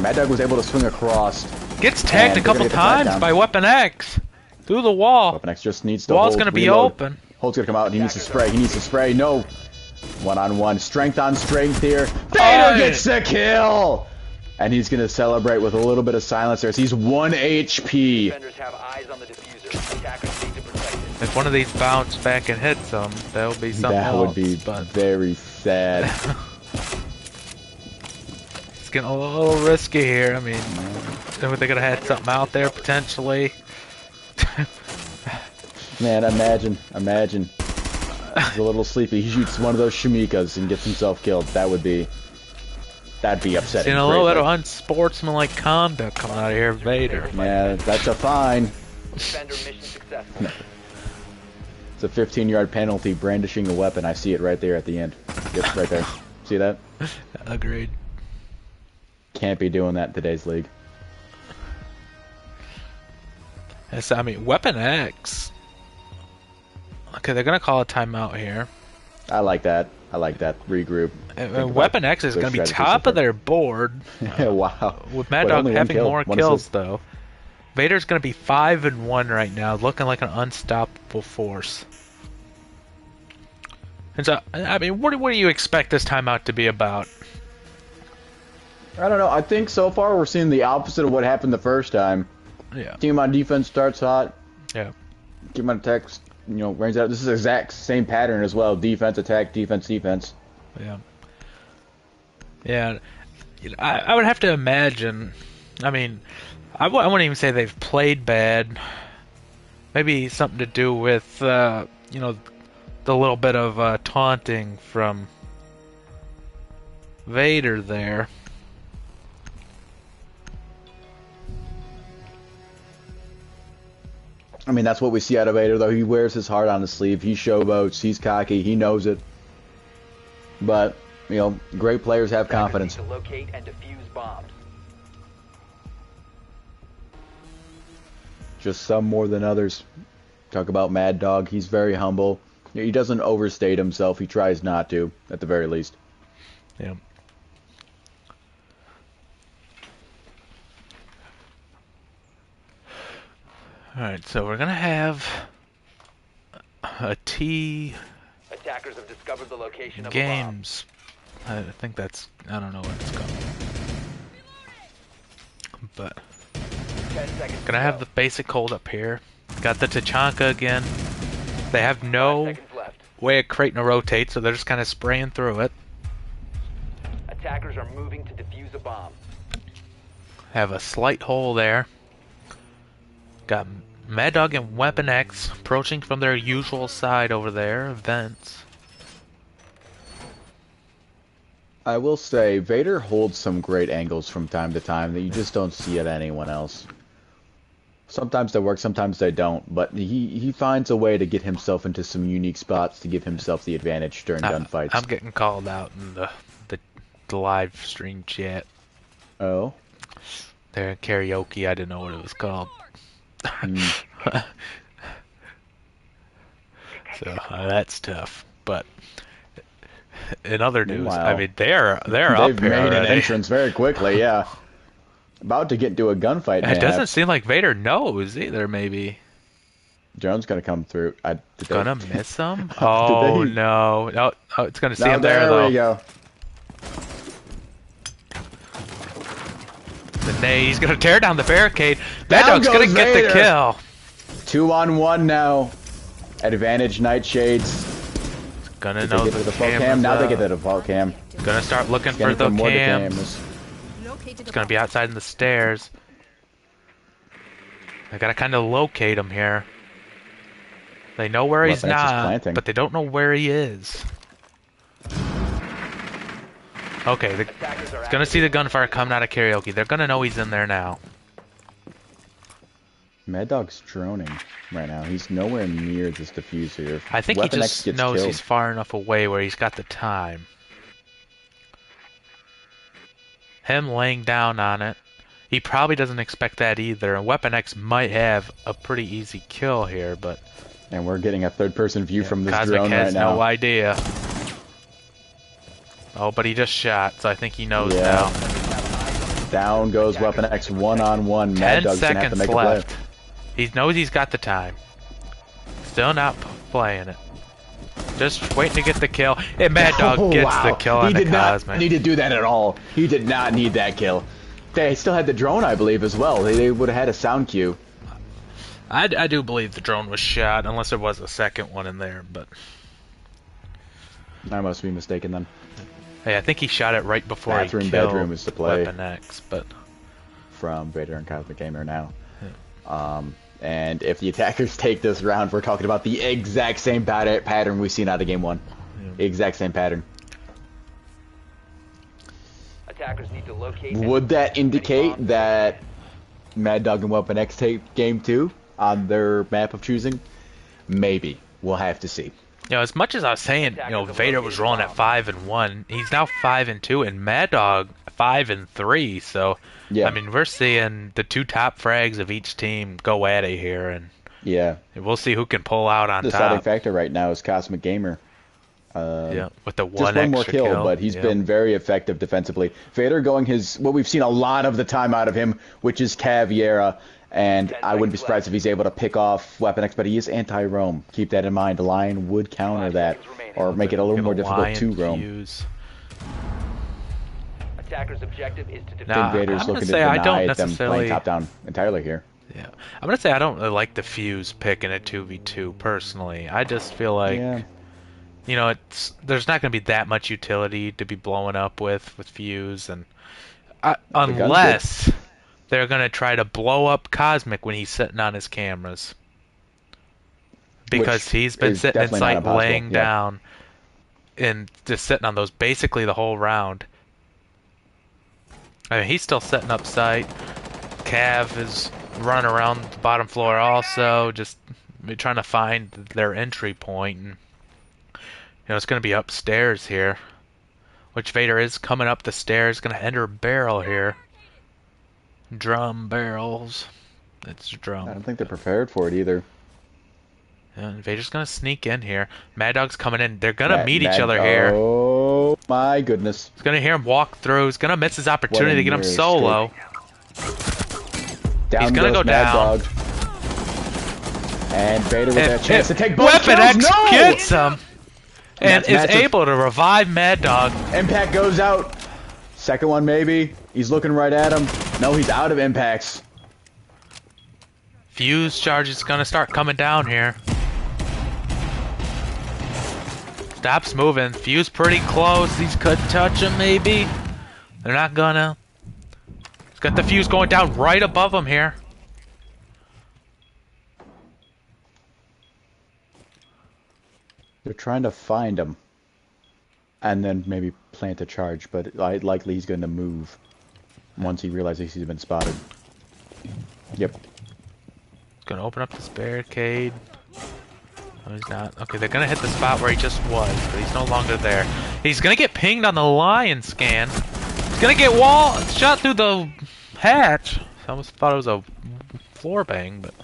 Mad Dog was able to swing across. Gets tagged And a they're couple gonna get the tag times down. by Weapon X through the wall. Weapon X just needs to Wall's hold, gonna be reload. open. Hold's gonna come out. He needs to spray. He needs to spray. No. One-on-one. Strength on strength here. Vader Aye. gets the kill! And he's gonna celebrate with a little bit of silence there. He's 1 HP. Defenders have eyes on the diffuser. Attackers need to protect it. If one of these bounce back and hits them, that'll be something That else. would be But very sad. It's getting a little risky here. I mean, they could have had something out there potentially. Man, imagine. He's a little sleepy. He shoots one of those shimikas and gets himself killed. That'd be upsetting. Seeing a little bit greatly. of unsportsmanlike conduct coming out of here, Vader. Yeah, that's a fine. Defender mission successful. It's a 15-yard penalty, brandishing a weapon. I see it right there at the end. Yep, right there. See that? Agreed. Can't be doing that in today's league. Yes, I mean, Weapon X. Okay, they're gonna call a timeout here. I like that. Regroup. Weapon X is gonna be top of their board. Wow. With Mad But Dog only one having kill, more one kills, assist. though. Vader's gonna be 5-1 right now, looking like an unstoppable force. And so, I mean, what do you expect this timeout to be about? I don't know. I think so far we're seeing the opposite of what happened the first time. Yeah. Team on defense starts hot. Yeah. Team on attack, rains out. This is the exact same pattern as well. Defense, attack, defense, defense. Yeah. Yeah. I would have to imagine. I mean, I wouldn't even say they've played bad. Maybe something to do with, the little bit of taunting from Vader there. I mean, that's what we see out of Vader, though. He wears his heart on his sleeve. He showboats. He's cocky. He knows it. But, great players have confidence. To locate and defuse bombs. Just some more than others. Talk about Mad Dog. He's very humble. He doesn't overstate himself. He tries not to, at the very least. Yeah. Alright, so we're gonna have a T Attackers have discovered the location of games. I think that's, I don't know what it's called. But a bomb. 10 seconds. gonna have the basic hold up here. Got the Tachanka again. They have 5 no seconds left. way of creating a rotate, so they're just kind of spraying through it. Attackers are moving to defuse a bomb. Have a slight hole there. Got Mad Dog and Weapon X approaching from their usual side over there, vents. I will say, Vader holds some great angles from time to time that you just don't see at anyone else. Sometimes they work, sometimes they don't, but he finds a way to get himself into some unique spots to give himself the advantage during gunfights. I'm getting called out in the live stream chat. Oh? They're in karaoke, I didn't know what it was called. So that's tough. But in other news, Meanwhile, I mean they're up They've here made an already. entrance very quickly, yeah. About to get into a gunfight, It doesn't mayhaps. seem like Vader knows either. Maybe Drone's gonna come through. gonna miss him. Oh they- no! Oh, it's gonna see Now him there though. we go. The nade. He's gonna tear down the barricade. Down Mad Dog's gonna goes get Vader. the kill. 2-on-1 now. Advantage Nightshades. Gonna Did they know get to the the default cam cam? is Now they up. get to the default cam. Gonna start looking for Scanning the for more cams. cams. It's gonna be outside in the stairs. I gotta kind of locate him here. They know where he's Weapon X is not, planting. but they don't know where he is. Okay, Attackers are it's gonna see the gunfire coming out of karaoke. They're gonna know he's in there now. Mad Dog's droning right now. He's nowhere near this diffuser. I think Weapon he X just gets knows killed. he's far enough away where he's got the time. Him laying down on it. He probably doesn't expect that either. And Weapon X might have a pretty easy kill here, but And we're getting a third-person view from this Cosmic drone has right now. no idea. Oh, but he just shot, so I think he knows Yeah. now. Down goes Weapon X 1-on-1. Mad 10 Dog's gonna have to seconds make a left. play. He knows he's got the time. Still not playing it. Just waiting to get the kill. And Mad Dog Oh, gets wow. the kill on He the did not Cosmic. need to do that at all. He did not need that kill. They still had the drone, I believe, as well. They would have had a sound cue. I do believe the drone was shot, unless there was a second one in there, but I must be mistaken then. Hey, I think he shot it right before he killed bedroom is the play. Weapon X, but From Vader and Cosmic Gamer now. And if the attackers take this round, we're talking about the exact same pattern we've seen out of game 1. Yeah. Exact same pattern. Attackers need to locate. Would that indicate that Mad Dog and Weapon X take game 2 on their map of choosing? Maybe. We'll have to see. As much as I was saying, Vader was rolling at 5-1, he's now 5-2, and Mad Dog 5-3. So, yeah. I mean, we're seeing the 2 top frags of each team go at it here, and we'll see who can pull out on top. The deciding factor right now is Cosmic Gamer. With the just one more kill, but he's been very effective defensively. Vader going what we've seen a lot of the time out of him, which is Caviera. And I wouldn't be surprised if he's able to pick off Weapon X, but he is anti-roam. Keep that in mind. The Lion would counter that, or make it a little more difficult to roam. Attacker's objective is to defend. Now, Vader's looking to deny them playing top-down entirely here. Yeah, I'm gonna say I don't really like the Fuse picking a 2v2 personally. I just feel like, there's not gonna be that much utility to be blowing up with Fuse, and unless they're going to try to blow up Cosmic when he's sitting on his cameras. Because he's been sitting in sight laying down and just sitting on those basically the whole round. I mean, he's still setting up sight. Cav is running around the bottom floor also, just trying to find their entry point. And, it's going to be upstairs here. Which Vader is coming up the stairs, going to enter a barrel here. Drum barrels. It's drum. I don't think they're prepared for it either. And Vader's gonna sneak in here. Mad Dog's coming in. They're gonna meet each other here. Oh my goodness. He's gonna hear him walk through. He's gonna miss his opportunity to get him solo. He's gonna go down. Dog. And Vader with that chance to take both Weapon kills. X gets him and is able to revive Mad Dog. Impact goes out. Second one maybe. He's looking right at him. No, he's out of impacts. Fuse charge is gonna start coming down here. Stops moving. Fuse pretty close. These could touch him maybe. They're not gonna. He's got the Fuse going down right above him here. They're trying to find him. And then maybe plant a charge, but likely he's going to move once he realizes he's been spotted. Yep. He's going to open up this barricade. No, he's not. Okay, they're going to hit the spot where he just was, but he's no longer there. He's going to get pinged on the Lion scan. He's going to get shot through the hatch. I almost thought it was a floor bang, but...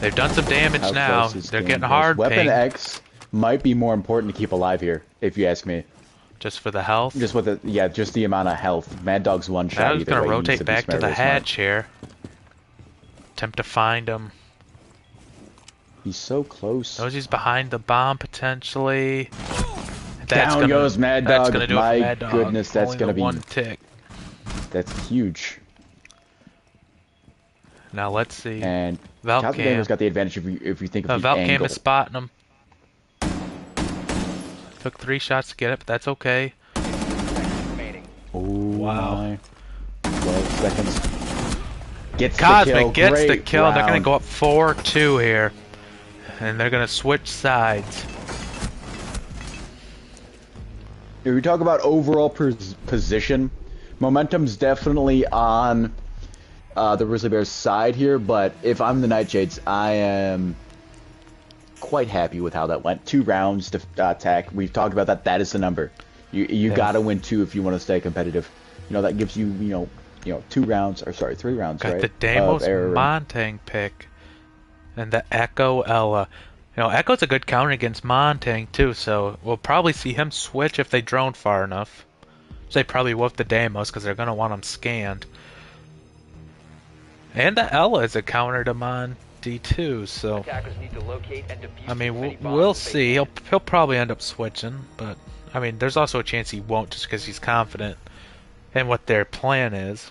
They've done some damage now. They're getting hard Weapon pinged. X might be more important to keep alive here, if you ask me. Just for the health? Just with just the amount of health. Mad Dog's one shot. Mad Dog's gonna rotate back to the hatch here. Attempt to find him. He's so close. Knows he's behind the bomb potentially. Down goes Mad Dog. That's gonna do it for Mad Dog. My goodness, that's Only gonna be one tick. That's huge. Now let's see. And Valcam Gamer's got the advantage if you think of the Valcam angle. is spotting him. Took 3 shots to get it, but that's okay. Oh, wow. 12 seconds. Gets Cosmic gets Great the kill. round. They're going to go up 4-2 here. And they're going to switch sides. If we talk about overall position, momentum's definitely on the Rizzly Bears side here, but if I'm the Nightshades, I am quite happy with how that went. 2 rounds to attack. We've talked about that. That is the number. You gotta win 2 if you want to stay competitive. That gives you 2 rounds, or sorry, 3 rounds, Got right? the Deimos Montang pick. And the Echo Ella. Echo's a good counter against Montang too, so we'll probably see him switch if they drone far enough. So they probably will with the Deimos because they're going to want them scanned. And the Ella is a counter to Monty too, so... I mean, we'll see. He'll probably end up switching, but... I mean, there's also a chance he won't just because he's confident in what their plan is.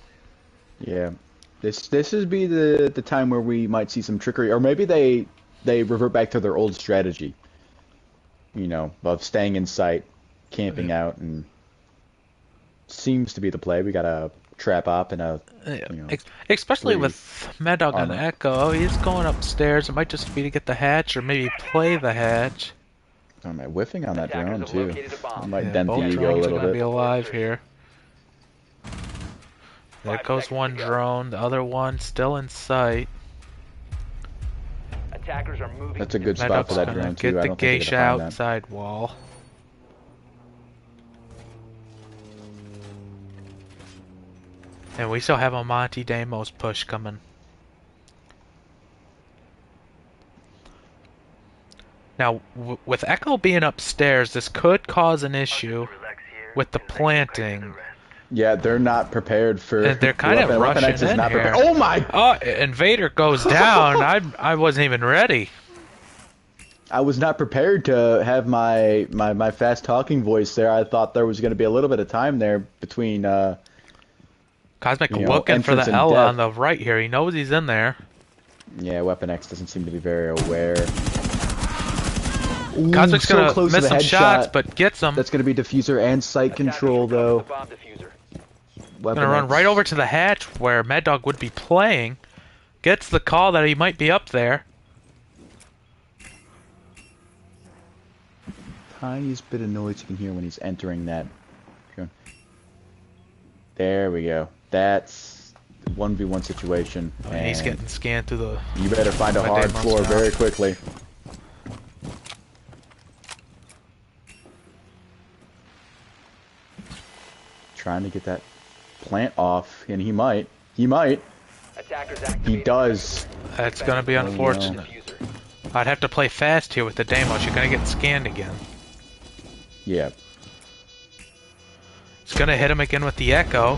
Yeah. This would be the time where we might see some trickery, or maybe they revert back to their old strategy, of staying in sight camping out, and seems to be the play. We got a trap op and a, you know, Especially three with Mad Dog and armor. Echo, he's going upstairs. It might just be to get the hatch or maybe play the hatch. Oh, am I whiffing on that Attackers drone have too? located a bomb. I might Yeah, dent the both ego a drones are little going to be bit. alive here. There 5 goes seconds one to go. drone. The other one still in sight. Attackers are moving. That's a good Mad spot Dog's for that gonna drone get too. I the don't think they're geisha gonna find that. outside wall. And we still have a Monty Damos push coming. Now, with Echo being upstairs, this could cause an issue with the planting. Yeah, they're not prepared for. And they're kind of Weapon rushing X is in not here. prepared. Oh my! Oh, Invader goes down. I wasn't even ready. I was not prepared to have my fast talking voice there. I thought there was going to be a little bit of time there between. Cosmic You know, looking for the entrance and Ella death. on the right here. He knows he's in there. Yeah, Weapon X doesn't seem to be very aware. Ooh, Cosmic's so gonna close miss to some the shots, headshot. but gets them. That's going to be diffuser and sight control though. Bomb diffuser. Weapon Gonna run X. right over to the hatch where Mad Dog would be playing. Gets the call that he might be up there. Tiniest bit of noise you can hear when he's entering that. There we go. That's 1v1 situation. And he's and getting scanned through the. You better find a My hard Damos floor now. very quickly. Trying to get that plant off, and he might. He might. Attackers He activated. does. That's gonna be no. unfortunate. Diffuser. I'd have to play fast here with the Damos. You're gonna get scanned again. Yeah. He's gonna hit him again with the Echo.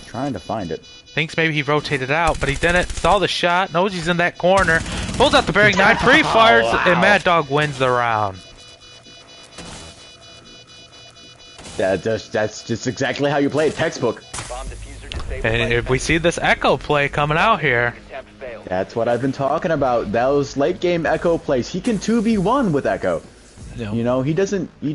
Trying to find it. Thinks maybe he rotated out, but he didn't. Saw the shot. Knows he's in that corner. Pulls out the bearing 9. Pre-fires, and Mad Dog wins the round. That's just exactly how you play it. Textbook. Bomb diffuser disabled. And if we see this Echo play coming out here. Attempt failed. That's what I've been talking about. Those late game Echo plays. He can 2v1 with Echo. You know, he doesn't need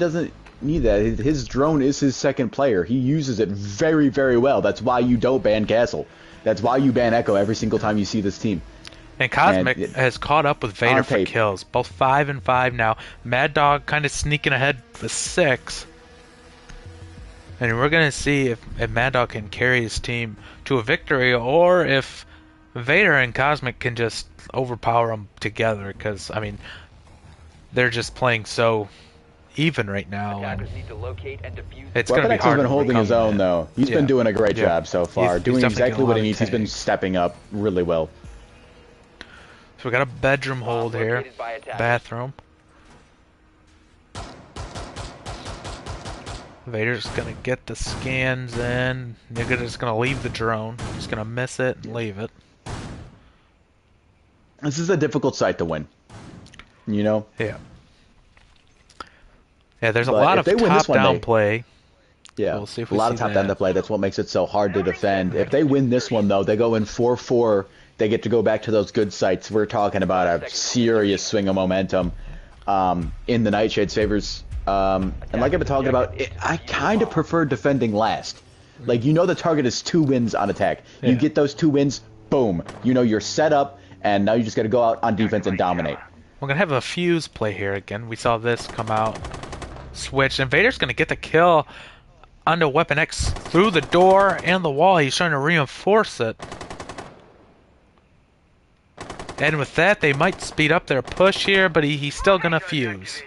that. His drone is his second player. He uses it very, very well. That's why you don't ban Castle. That's why you ban Echo every single time you see this team. And Cosmic And has caught up with Vader on for tape. kills. Both 5 and 5 now. Mad Dog kind of sneaking ahead with 6. And we're going to see if Mad Dog can carry his team to a victory or if Vader and Cosmic can just overpower them together. Because, I mean, they're just playing so even right now. And Attackers need to locate and defuse. it's going to Weapon be X has hard been to holding his overcome own, that. though. He's Yeah. been doing a great Yeah. job so far. He's doing definitely exactly getting a what lot he of needs. He's been tags. stepping up really well. So we got a bedroom hold here. located by attackers. Bathroom. Vader's gonna get the scans in. Nigga just gonna leave the drone. He's gonna miss it and leave it. This is a difficult site to win. You know? Yeah. Yeah, there's a But lot if of they win this one, top-down they- play. Yeah. We'll see if a we lot see of top down that. to play. That's what makes it so hard to defend. If they win this one, though, they go in 4-4. They get to go back to those good sites. We're talking about a serious swing of momentum in the Nightshades' favors. And like I've been talking about, I kind of prefer defending last. Like, you know the target is 2 wins on attack. You Yeah. get those 2 wins, boom. You know you're set up, and now you just got to go out on defense and dominate. We're gonna have a fuse play here again. We saw this come out. Switch. And Vader's gonna get the kill onto Weapon X through the door and the wall. He's trying to reinforce it. And with that, they might speed up their push here, but he's still gonna fuse.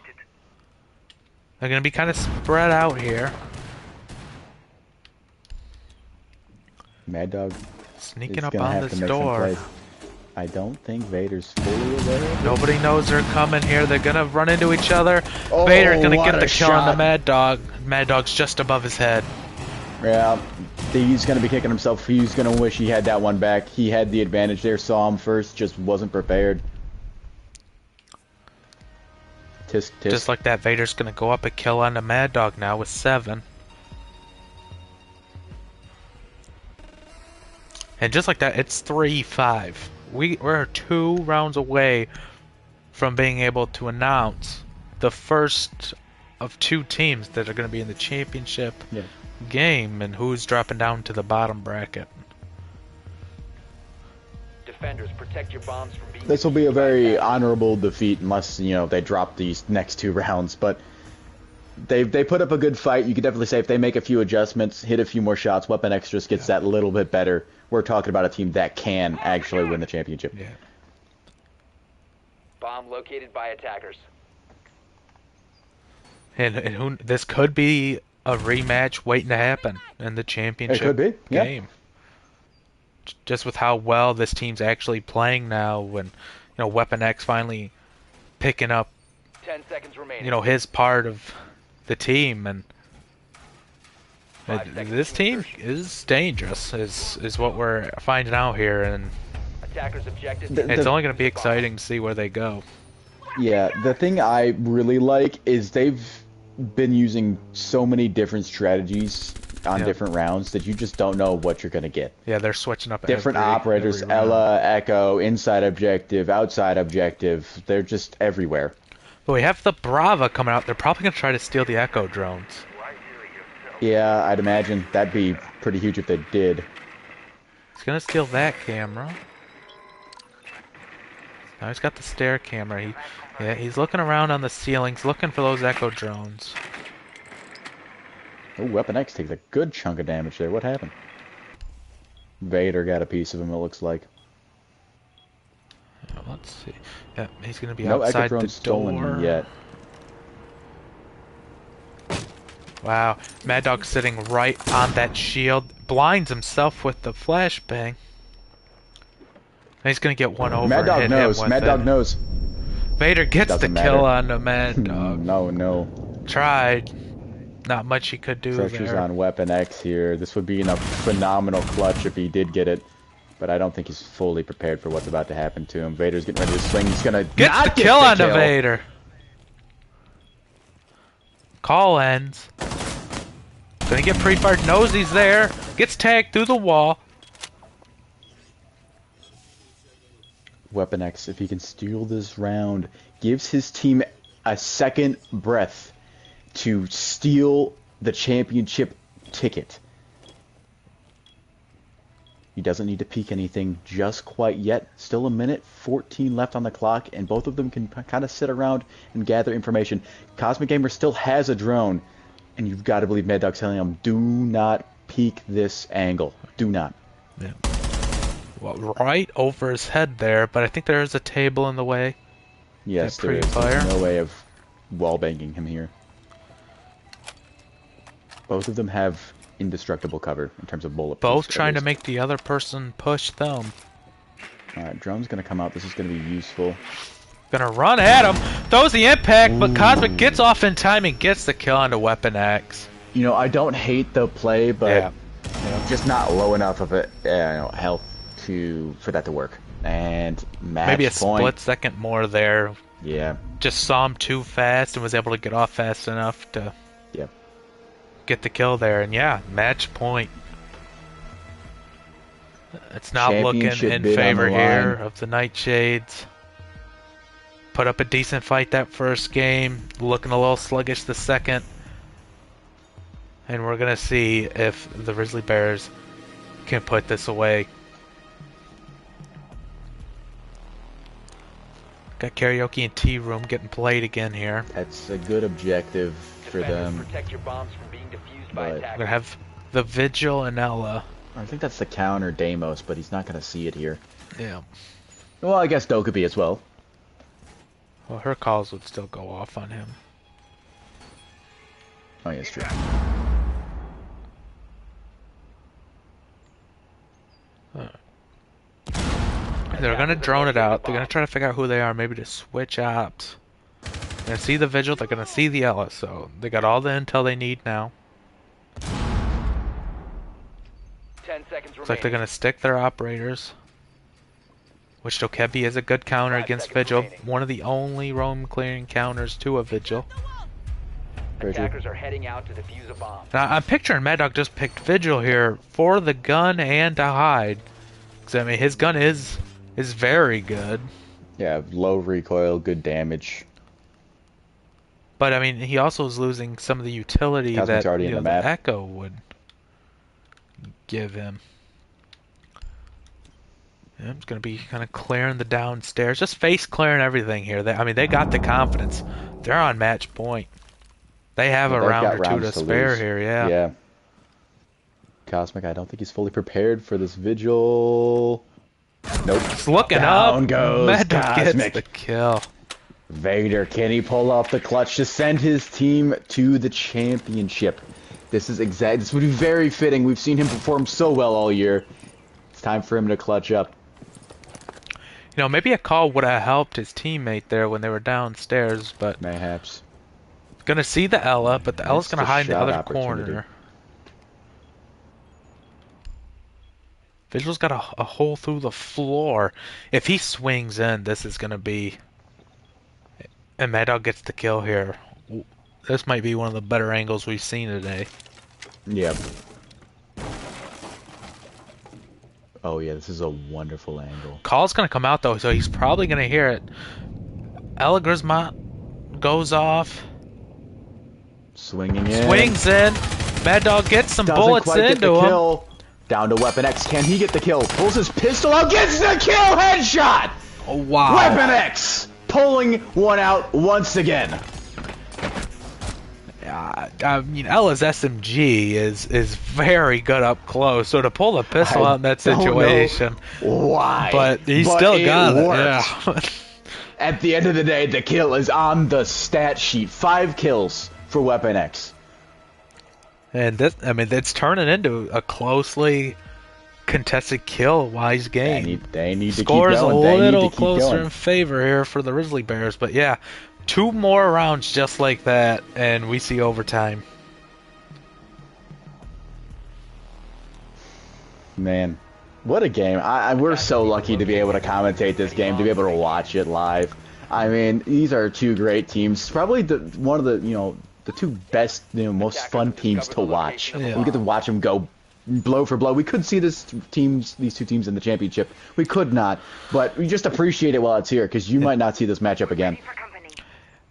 They're gonna be kind of spread out here. Mad Dog Sneaking is up going to on have this to make some door. plays. I don't think Vader's fully aware of it. Nobody knows they're coming here. They're gonna run into each other. Oh, Vader's gonna what get a the kill on the shot. Mad Dog. Mad Dog's just above his head. Yeah, he's going to be kicking himself. He's going to wish he had that one back. He had the advantage there, saw him first, just wasn't prepared. Tisk, tisk. Just like that, Vader's gonna go up a kill on the Mad Dog now with 7. And just like that, it's 3-5. We're 2 rounds away from being able to announce the first of two teams that are going to be in the championship Yeah. game, and who's dropping down to the bottom bracket. Defenders, protect your bombs from being This will be a defused by very attackers. honorable defeat unless, they drop these next 2 rounds, but they put up a good fight. You could definitely say if they make a few adjustments, hit a few more shots, Weapon X just gets that little bit better. We're talking about a team that can actually win the championship. Yeah. Bomb located by attackers. And this could be a rematch waiting to happen in the championship It could be, yeah. game. Just with how well this team's actually playing now, when Weapon X finally picking up 10 seconds remaining. his part of the team, and 5 seconds this to team insertion. is dangerous, is what we're finding out here, and Attackers objective. it's only going to be exciting to see where they go. Yeah, the thing I really like is they've been using so many different strategies on Yeah. different rounds that you just don't know what you're going to get. Yeah, they're switching up Different operators, every round. Ella, Echo, inside objective, outside objective, they're just everywhere. But we have the Brava coming out. They're probably going to try to steal the Echo drones. Yeah, I'd imagine that'd be pretty huge if they did. He's going to steal that camera. Now he's got the stair camera. He's looking around on the ceilings, looking for those Echo drones. Oh, Weapon X takes a good chunk of damage there. What happened? Vader got a piece of him, it looks like. Let's see. Yeah, he's going to be No Echo outside the drone stolen door. yet. Wow, Mad Dog sitting right on that shield, blinds himself with the flashbang. And he's gonna get one over. Mad and Dog hit knows. him with Mad it. Dog knows. Vader gets the Doesn't kill matter. on the Mad Dog. No. Tried. Not much he could do Pressure's there. on Weapon X here. This would be a phenomenal clutch if he did get it. But I don't think he's fully prepared for what's about to happen to him. Vader's getting ready to swing. He's gonna Gets not the get kill the on the kill. Vader. Call ends. Gonna get pre-fired. Knows he's there. Gets tagged through the wall. Weapon X, if he can steal this round, gives his team a second breath to steal the championship ticket. He doesn't need to peek anything just quite yet. Still a minute 14 left on the clock, and both of them can kind of sit around and gather information. Cosmic Gamer still has a drone, and you've got to believe Mad Dog's telling him, do not peek this angle. Do not. Yeah. Well, right over his head there, but I think there is a table in the way. Yes, That there is. pre-fire? There's no way of wallbanging him here. Both of them have indestructible cover in terms of bullet. Both trying to make the other person push them. Alright, drone's gonna come out. This is gonna be useful. Gonna run at him. Throws the impact, but Cosmic gets off in time and gets the kill onto Weapon X. You know, I don't hate the play, but Yeah. just not low enough of it, health for that to work. And match Maybe a point. split second more there. Yeah, Just saw him too fast and was able to get off fast enough to yeah. get the kill there. And yeah, match point. It's not looking Championship in bid on favor the here line. of the Nightshades. Put up a decent fight that first game. Looking a little sluggish the second. And we're going to see if the Rizzly Bears can put this away. Got Karaoke and Tea Room getting played again here. That's a good objective for Defenders, them. protect your bombs from being defused by But- We're attackers. going to have the Vigil and Ella. I think that's the counter Deimos, but he's not gonna see it here. Yeah. Well, I guess Dokkaebi as well. Well, her calls would still go off on him. Oh, yeah, it's true. They're gonna drone it out. They're gonna try to figure out who they are, maybe to switch ops. They're gonna see the Vigil, they're gonna see the Ella, so they got all the intel they need now. 10 seconds Looks like they're remaining. gonna stick their operators. Which Dokkaebi is a good counter 5 against seconds Vigil. remaining. One of the only roam clearing counters to a Vigil. Very true. Attackers are heading out to defuse a bomb. Now, I'm picturing Mad Dog just picked Vigil here for the gun and to hide. 'Cause, I mean, his gun is very good. Yeah, low recoil, good damage. But I mean, he also is losing some of the utility Cosmic's that already in the the map. Echo would give him. Yeah, I'm just gonna be kind of clearing the downstairs, just face clearing everything here. I mean, they got the confidence. They're on match point. They have Yeah, a they've round got or two rounds to to spare lose. here. Yeah. Yeah. Cosmic, I don't think he's fully prepared for this vigil. Nope. It's looking Down up. goes Mad Dog gets Cosmic. the kill. Vader, can he pull off the clutch to send his team to the championship? This would be very fitting. We've seen him perform so well all year. It's time for him to clutch up. You know, maybe a call would have helped his teammate there when they were downstairs, but Mayhaps. gonna see the Ella, but the Ella's Missed gonna a hide in the shot other opportunity. corner. Vigil's got a hole through the floor. If he swings in, this is gonna be... And Mad Dog gets the kill here. This might be one of the better angles we've seen today. Yep. Oh yeah, this is a wonderful angle. Call's gonna come out though, so he's probably gonna hear it. Ella Grismont goes off. Swinging in. Swings in. Mad Dog gets some Doesn't bullets quite get into the him. kill. Down to Weapon X. Can he get the kill? Pulls his pistol out. Gets the kill. Headshot. Oh, wow. Weapon X pulling one out once again. I mean, Ella's SMG is very good up close, so to pull the pistol out in that don't know situation, why? but he still got it. worked. Yeah. At the end of the day, the kill is on the stat sheet. 5 kills for Weapon X. And this, I mean, it's turning into a closely contested kill-wise game. They need to Scores keep going. a They need little to keep closer going. in favor here for the Rizzly Bears, but yeah, 2 more rounds just like that, and we see overtime. Man, what a game. We're so lucky to be able to commentate this game, to be able to watch it live. I mean, these are 2 great teams. Probably one of the, the 2 best, most fun teams to watch. Yeah. We get to watch them go blow for blow. We could see these 2 teams in the championship. We could not, but we just appreciate it while it's here, because you might not see this matchup again.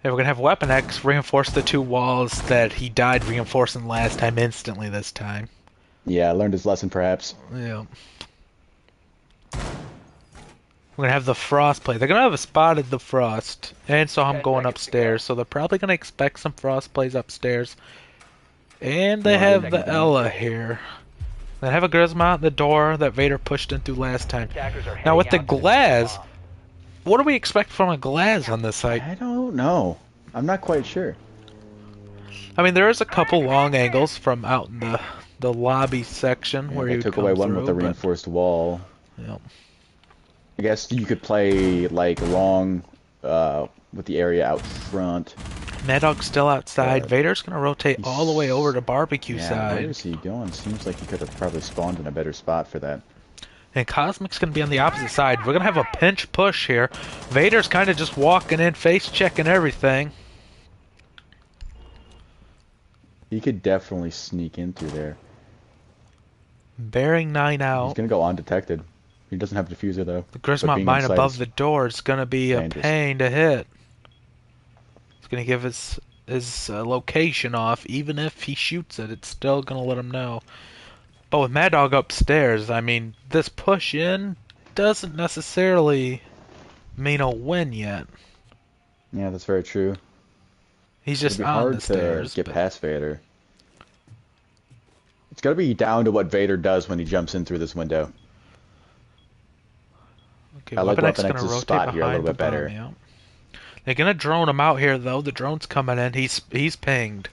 Yeah, we're going to have Weapon X reinforce the 2 walls that he died reinforcing last time instantly this time. Yeah, learned his lesson, perhaps. Yeah. We're going to have the Frost play. They're going to have spotted the Frost and saw him going upstairs, so they're probably going to expect some Frost plays upstairs. And they have the Ella here. They have a Grismont at the door that Vader pushed in through last time. Now with the Glaz, what do we expect from a Glaz on this site? I don't know. I'm not quite sure. I mean, there is a couple long angles from out in the lobby section Yeah, where they you took away one with the reinforced wall. Yeah. I guess you could play like long with the area out front. Mad Dog's still outside. Vader's gonna rotate all the way over to barbecue Yeah, side. where is he going? Seems like he could have probably spawned in a better spot for that. And Cosmic's going to be on the opposite side. We're going to have a pinch push here. Vader's kind of just walking in, face checking everything. He could definitely sneak in through there. Bearing 9 He's out. going to go undetected. He doesn't have diffuser though. The but Grismont being mine inside above is the door is going to be a dangerous. pain to hit. It's going to give his location off. Even if he shoots it, it's still going to let him know. But with Mad Dog upstairs, I mean, this push in doesn't necessarily mean a win yet. Yeah, that's very true. He's It'd just be on hard the stairs. to get but- past Vader. It's got to be down to what Vader does when he jumps in through this window. Okay, I like Weapon X Weapon gonna X's rotate spot here a behind little bit the bomb, better. yeah. They're gonna drone him out here though. The drone's coming in. He's pinged.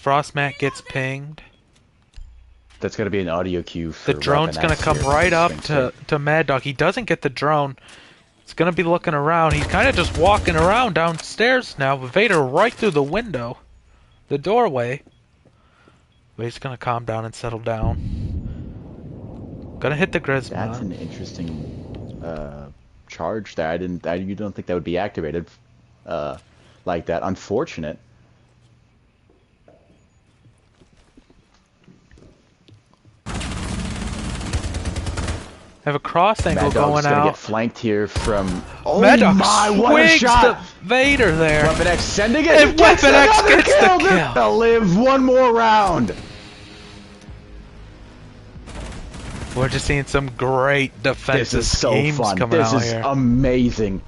Frostmat gets pinged. That's going to be an audio cue for The drone's Weapon gonna X come here. right up Swing to Mad Dog. He doesn't get the drone. He's gonna be looking around. He's kind of just walking around downstairs now. With Vader right through the window, the doorway. But he's gonna calm down and settle down. Gonna hit the That's Grismont. an interesting charge there. You don't think that would be activated like that. Unfortunate. Have a cross angle Mad Dog's going gonna out. get flanked here from. Oh Mad Dog my! What a swings shot! to Vader there. Weapon X sending it. And Gets Weapon X another gets the kill. kill. To live one more round. We're just seeing some great defensive This is so schemes fun. coming This out is here. amazing.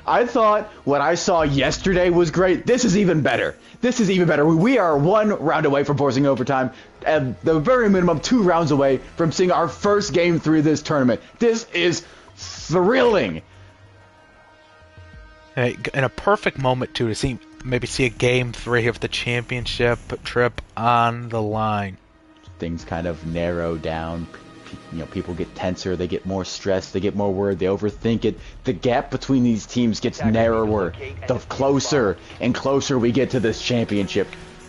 I thought what I saw yesterday was great. This is even better. This is even better. We are one round away from forcing overtime, and the very minimum 2 rounds away from seeing our first game through this tournament. This is thrilling. Hey, in a perfect moment too to maybe see a game 3 of the championship trip on the line. Things kind of narrow down. You know, people get tenser, they get more stressed, they get more worried, they overthink it. The gap between these teams gets narrower the closer and closer we get to this championship.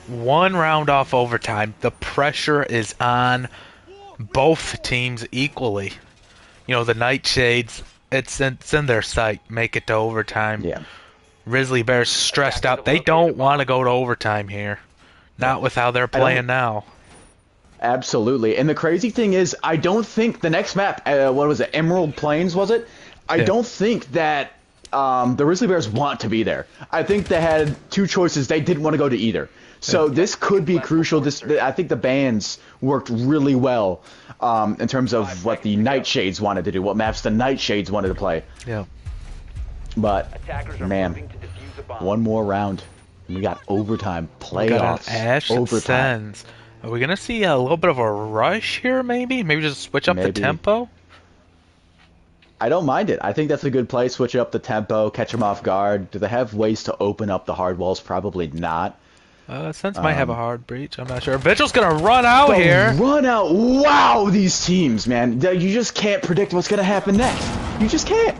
1 round off overtime. The pressure is on both teams equally. You know, the Nightshades, it's in their sight. Make it to overtime. Yeah. Rizzly Bears stressed out. They don't want to go to overtime here. Not with how they're playing now. Absolutely. And the crazy thing is, I don't think the next map, what was it, Emerald Plains, was it? I don't think that the Rizzly Bears want to be there. I think they had 2 choices. They didn't want to go to either. So this could be crucial. I think the bans worked really well in terms of what the Nightshades wanted to do, what maps the Nightshades wanted to play. Yeah. But, Attackers are man, moving to defuse a bomb. one more round. We got overtime, We got playoffs, an Ash overtime. Sends. Are we going to see a little bit of a rush here, maybe? Maybe just switch up the Maybe. tempo? I don't mind it. I think that's a good play. Switch up the tempo, catch them off guard. Do they have ways to open up the hard walls? Probably not. Sens might have a hard breach. I'm not sure. Vigil's going to run out here. Run out. Wow, these teams, man. You just can't predict what's going to happen next. You just can't.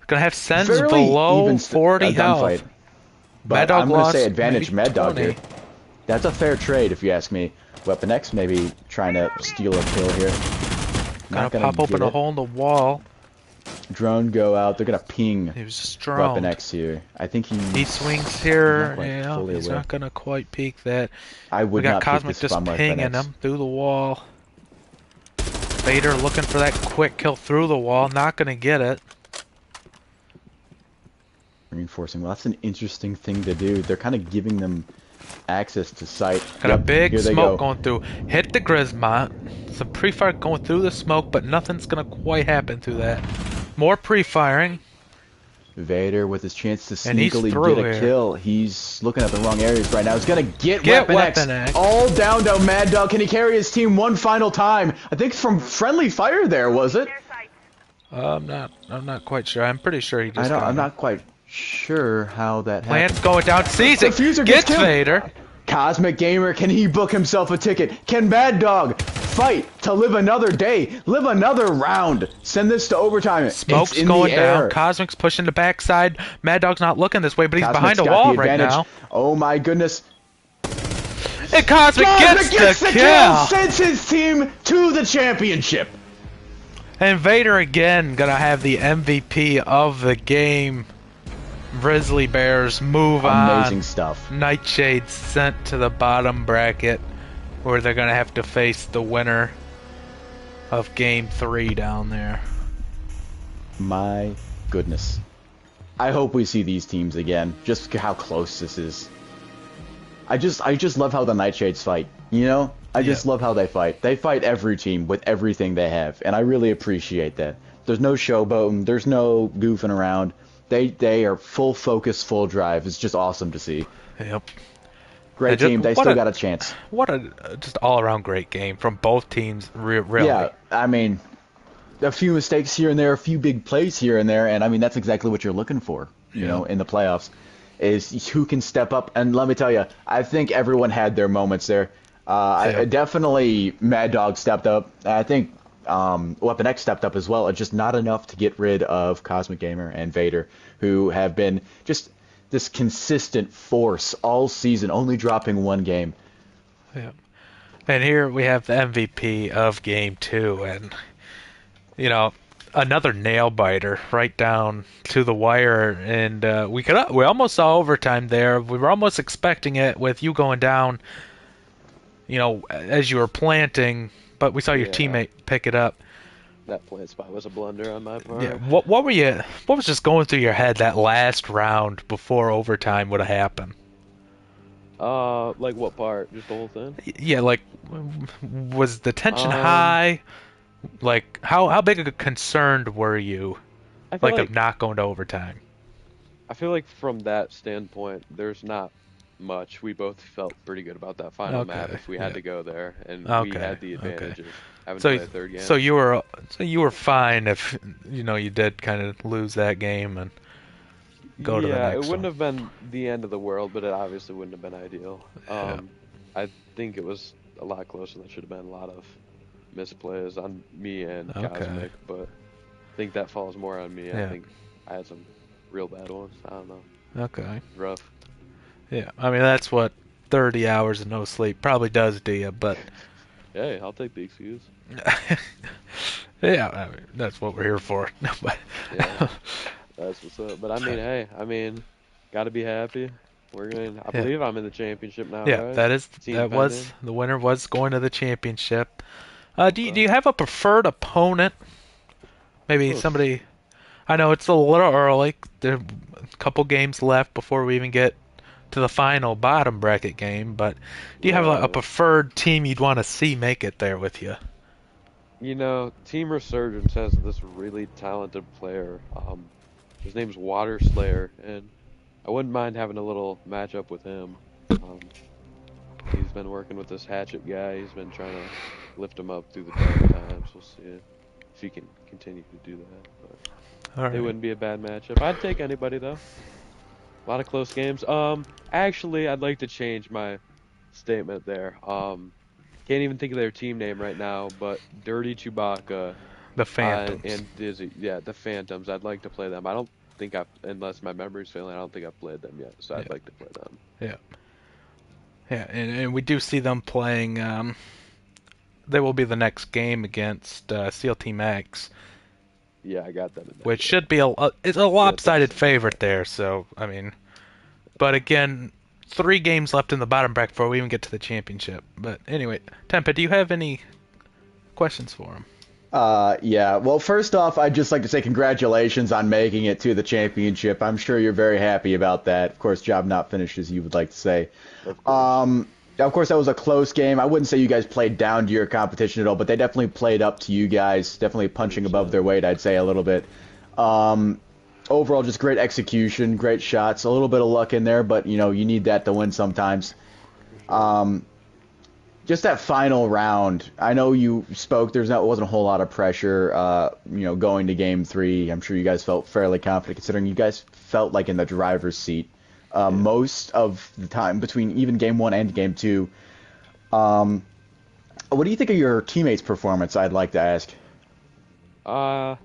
Going to have Sens Fairly below even 40 health. gunfight. But Mad Dog I'm going to lost say advantage maybe Mad Dog 20. here. That's a fair trade, if you ask me. Weapon X maybe trying to steal a kill here. Gonna Not gonna pop open get a it. hole in the wall. Drone go out. They're going to ping He was just Weapon droned. X here. I think He swings here. not quite Yeah, fully he's aware. not gonna quite peek that. I We would got not pick Cosmic this just from Weapon pinging X. him through the wall. Vader looking for that quick kill through the wall. Not gonna get it. Reinforcing. Well, that's an interesting thing to do. They're kind of giving them access to sight. Got a Yep, big here they smoke go. going through. Hit the Grismont. Some pre-fire going through the smoke, but nothing's gonna quite happen through that. More pre-firing. Vader with his chance to And he's sneakily through get a here. kill. He's looking at the wrong areas right now. He's gonna get Weapon Weapon X. X. All down to Mad Dog. Can he carry his team one final time? I think from friendly fire there, was it? Their sights. I'm not quite sure. I'm pretty sure he just got I'm him. not quite sure how that Plant's happened. going down, sees it, Diffuser gets gets killed. Vader. Cosmic Gamer, can he book himself a ticket? Can Mad Dog fight to live another day, live another round? Send this to overtime. Smoke's it's in going the air. down. Cosmic's pushing the backside. Mad Dog's not looking this way, but he's Cosmic's behind a got wall the right advantage. now. Oh my goodness. And Cosmic Cosmic gets the kill. Sends his team to the championship. And Vader again gonna have the MVP of the game. Rizzly Bears move Amazing on. stuff. Nightshades sent to the bottom bracket, where they're gonna have to face the winner of Game 3 down there. My goodness. I hope we see these teams again. Just how close this is. I just love how the Nightshades fight. You know? I just love how they fight. They fight every team with everything they have, and I really appreciate that. There's no showboating. There's no goofing around. They are full focus, full drive. It's just awesome to see. Yep. Great just- team. They what still a- got a chance. What a just all-around great game from both teams. Really. Yeah, I mean, a few mistakes here and there, a few big plays here and there, and I mean that's exactly what you're looking for. You know, in the playoffs, is who can step up. And let me tell you, I think everyone had their moments there. I definitely Mad Dog stepped up. I think Weapon X stepped up as well. It's just not enough to get rid of Cosmic Gamer and Vader, who have been just this consistent force all season, only dropping one game. Yeah. And here we have the MVP of Game 2, and you know, another nail biter right down to the wire, and we almost saw overtime there. We were almost expecting it with you going down, you know, as you were planting, but we saw your teammate pick it up. That plant spot was a blunder on my part. Yeah. What were you? What was just going through your head that last round before overtime would have happened? Like what part? Just the whole thing? Yeah, like, was the tension Um, high? Like, how big of a concerned were you, I feel like, of like not going to overtime? from that standpoint, there's not much. We both felt pretty good about that final map Okay. if we had Yeah. to go there, and we Okay. had the Okay. advantage of having to So play a third so game. you were so you were fine if you did kind of lose that game and go to the Yeah, it next wouldn't one. have been the end of the world, but it obviously wouldn't have been ideal. Yeah. I think it was a lot closer than it should have been. A lot of misplays on me and Okay. Cosmic, but I think that falls more on me. I Yeah. think I had some real bad ones. I don't know. Okay. Rough. Yeah. I mean, that's what 30 hours of no sleep probably does to you, but Hey, I'll take the excuse. yeah, I mean, that's what we're here for. But Yeah, that's what's up. But I mean, hey, gotta be happy. I yeah. believe I'm in the championship now, Yeah, right? Team that was pending. the winner was going to the championship. Do Okay. you have a preferred opponent? Maybe Oof. somebody. I know it's a little early. There are a couple games left before we even get to the final bottom bracket game. But do you have a Right. preferred team you'd want to see make it there with you? Team Resurgence has this really talented player. His name's Water Slayer, and I wouldn't mind having a little matchup with him. Um, he's been working with this Hatchet guy. He's been trying to lift him up through the dark times. We'll see if he can continue to do that. But All it right. wouldn't be a bad matchup. I'd take anybody though. A lot of close games. Actually, I'd like to change my statement there. Can't even think of their team name right now, but Dirty Chewbacca The Phantoms. and Dizzy. Yeah, the Phantoms. I'd like to play them. I don't think unless my memory's failing, I don't think I've played them yet. So Yeah. I'd like to play them. Yeah. Yeah. And we do see them playing. They will be the next game against SEAL Team X, Yeah, I got them in that which game. should be it's a Yeah, it's like a lopsided favorite semi-final. there. So I mean, but again, 3 games left in the bottom bracket before we even get to the championship. But anyway, Tempa, do you have any questions for him? Yeah. Well, first off, I'd just like to say congratulations on making it to the championship. I'm sure you're very happy about that. Of course, job not finished, as you would like to say. Of course. Of course, that was a close game. I wouldn't say you guys played down to your competition at all, but they definitely played up to you guys. Definitely punching above 100%. their weight, I'd say a little bit. Um, Overall, just great execution, great shots, a little bit of luck in there, but you need that to win sometimes. For sure. Um, just that final round. I know you spoke. Wasn't a whole lot of pressure. Going to game three. I'm sure you guys felt fairly confident, considering you guys felt like in the driver's seat Yeah. most of the time between even game one and game two. Um, what do you think of your teammates' performance? I'd like to ask. Uh,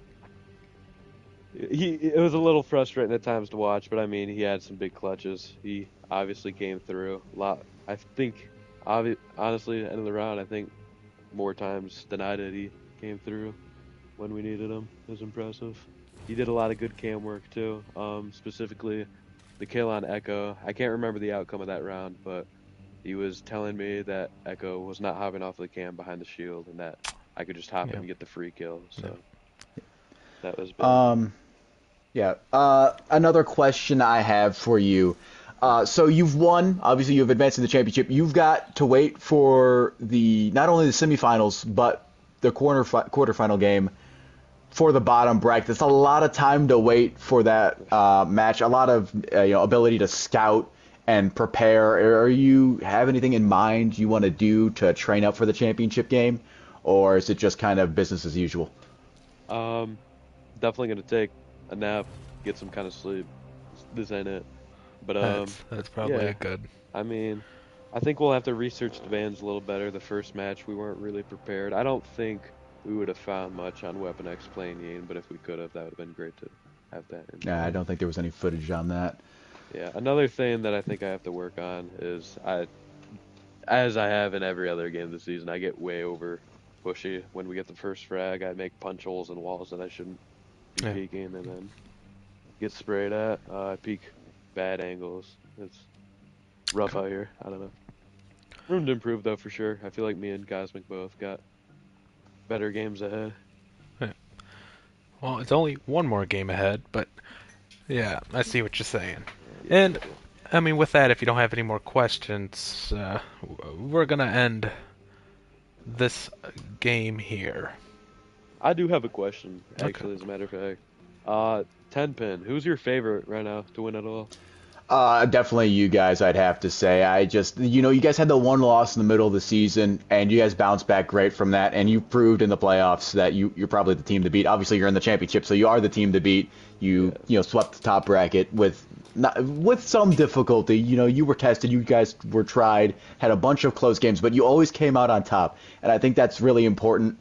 it was a little frustrating at times to watch, but I mean, he had some big clutches. He obviously came through a lot. I think, honestly, end of the round, I think more times than I did, he came through when we needed him. It was impressive. He did a lot of good cam work too. Specifically the kill on Echo. I can't remember the outcome of that round, but he was telling me that Echo was not hopping off the cam behind the shield and that I could just hop in Yeah. and get the free kill. Yeah. So that was big. Um, yeah. Another question I have for you. So you've won. Obviously, you've advanced in the championship. You've got to wait for the not only the semifinals but the quarterfinal game for the bottom bracket. It's a lot of time to wait for that match. A lot of ability to scout and prepare. Are you have anything in mind you want to do to train up for the championship game, or is it just kind of business as usual? Um, Definitely gonna take a nap, get some kind of sleep. This ain't it. But That's probably a yeah. good. I mean, I think we'll have to research the bands a little better. The first match, we weren't really prepared. I don't think we would have found much on Weapon X playing Yin, but if we could have, that would have been great to have that in Nah, I play. don't think there was any footage on that. Yeah, another thing that I think I have to work on is as I have in every other game this season, I get way over pushy. When we get the first frag, I make punch holes in walls that I shouldn't be Yeah. peeking, and then get sprayed at. I peek bad angles. It's rough out here. I don't know. Room to improve though for sure. I feel like me and Cosmic both got better games ahead. Yeah. Well, it's only one more game ahead, but yeah, I see what you're saying. Yeah, And I mean, with that, if you don't have any more questions, we're gonna end this game here. I do have a question, Okay. actually, as a matter of fact. 10 pin. Who's your favorite right now to win it all? Definitely you guys, I'd have to say. You guys had the one loss in the middle of the season, and you guys bounced back great from that, and you proved in the playoffs that you're probably the team to beat. Obviously, you're in the championship, so you are the team to beat. Swept the top bracket with some difficulty. You were tested, you guys were tried, had a bunch of close games, but you always came out on top, and I think that's really important.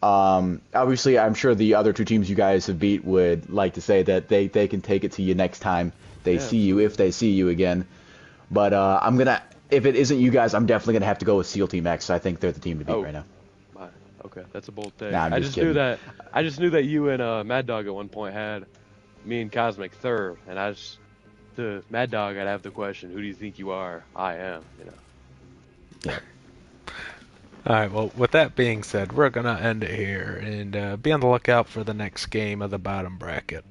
Obviously, I'm sure the other two teams you guys have beat would like to say that they can take it to you next time they Yeah, see you, if they see you again. But if it isn't you guys, I'm definitely gonna have to go with SEAL Team X. I think they're the team to beat Oh. right now. Okay, that's a bold take. Nah, I'm I just just knew kidding. that. I just knew that you and Mad Dog at one point had me and Cosmic third, and the Mad Dog, I'd have the question, who do you think you are? I am, Alright, well, with that being said, we're gonna end it here, and be on the lookout for the next game of the bottom bracket.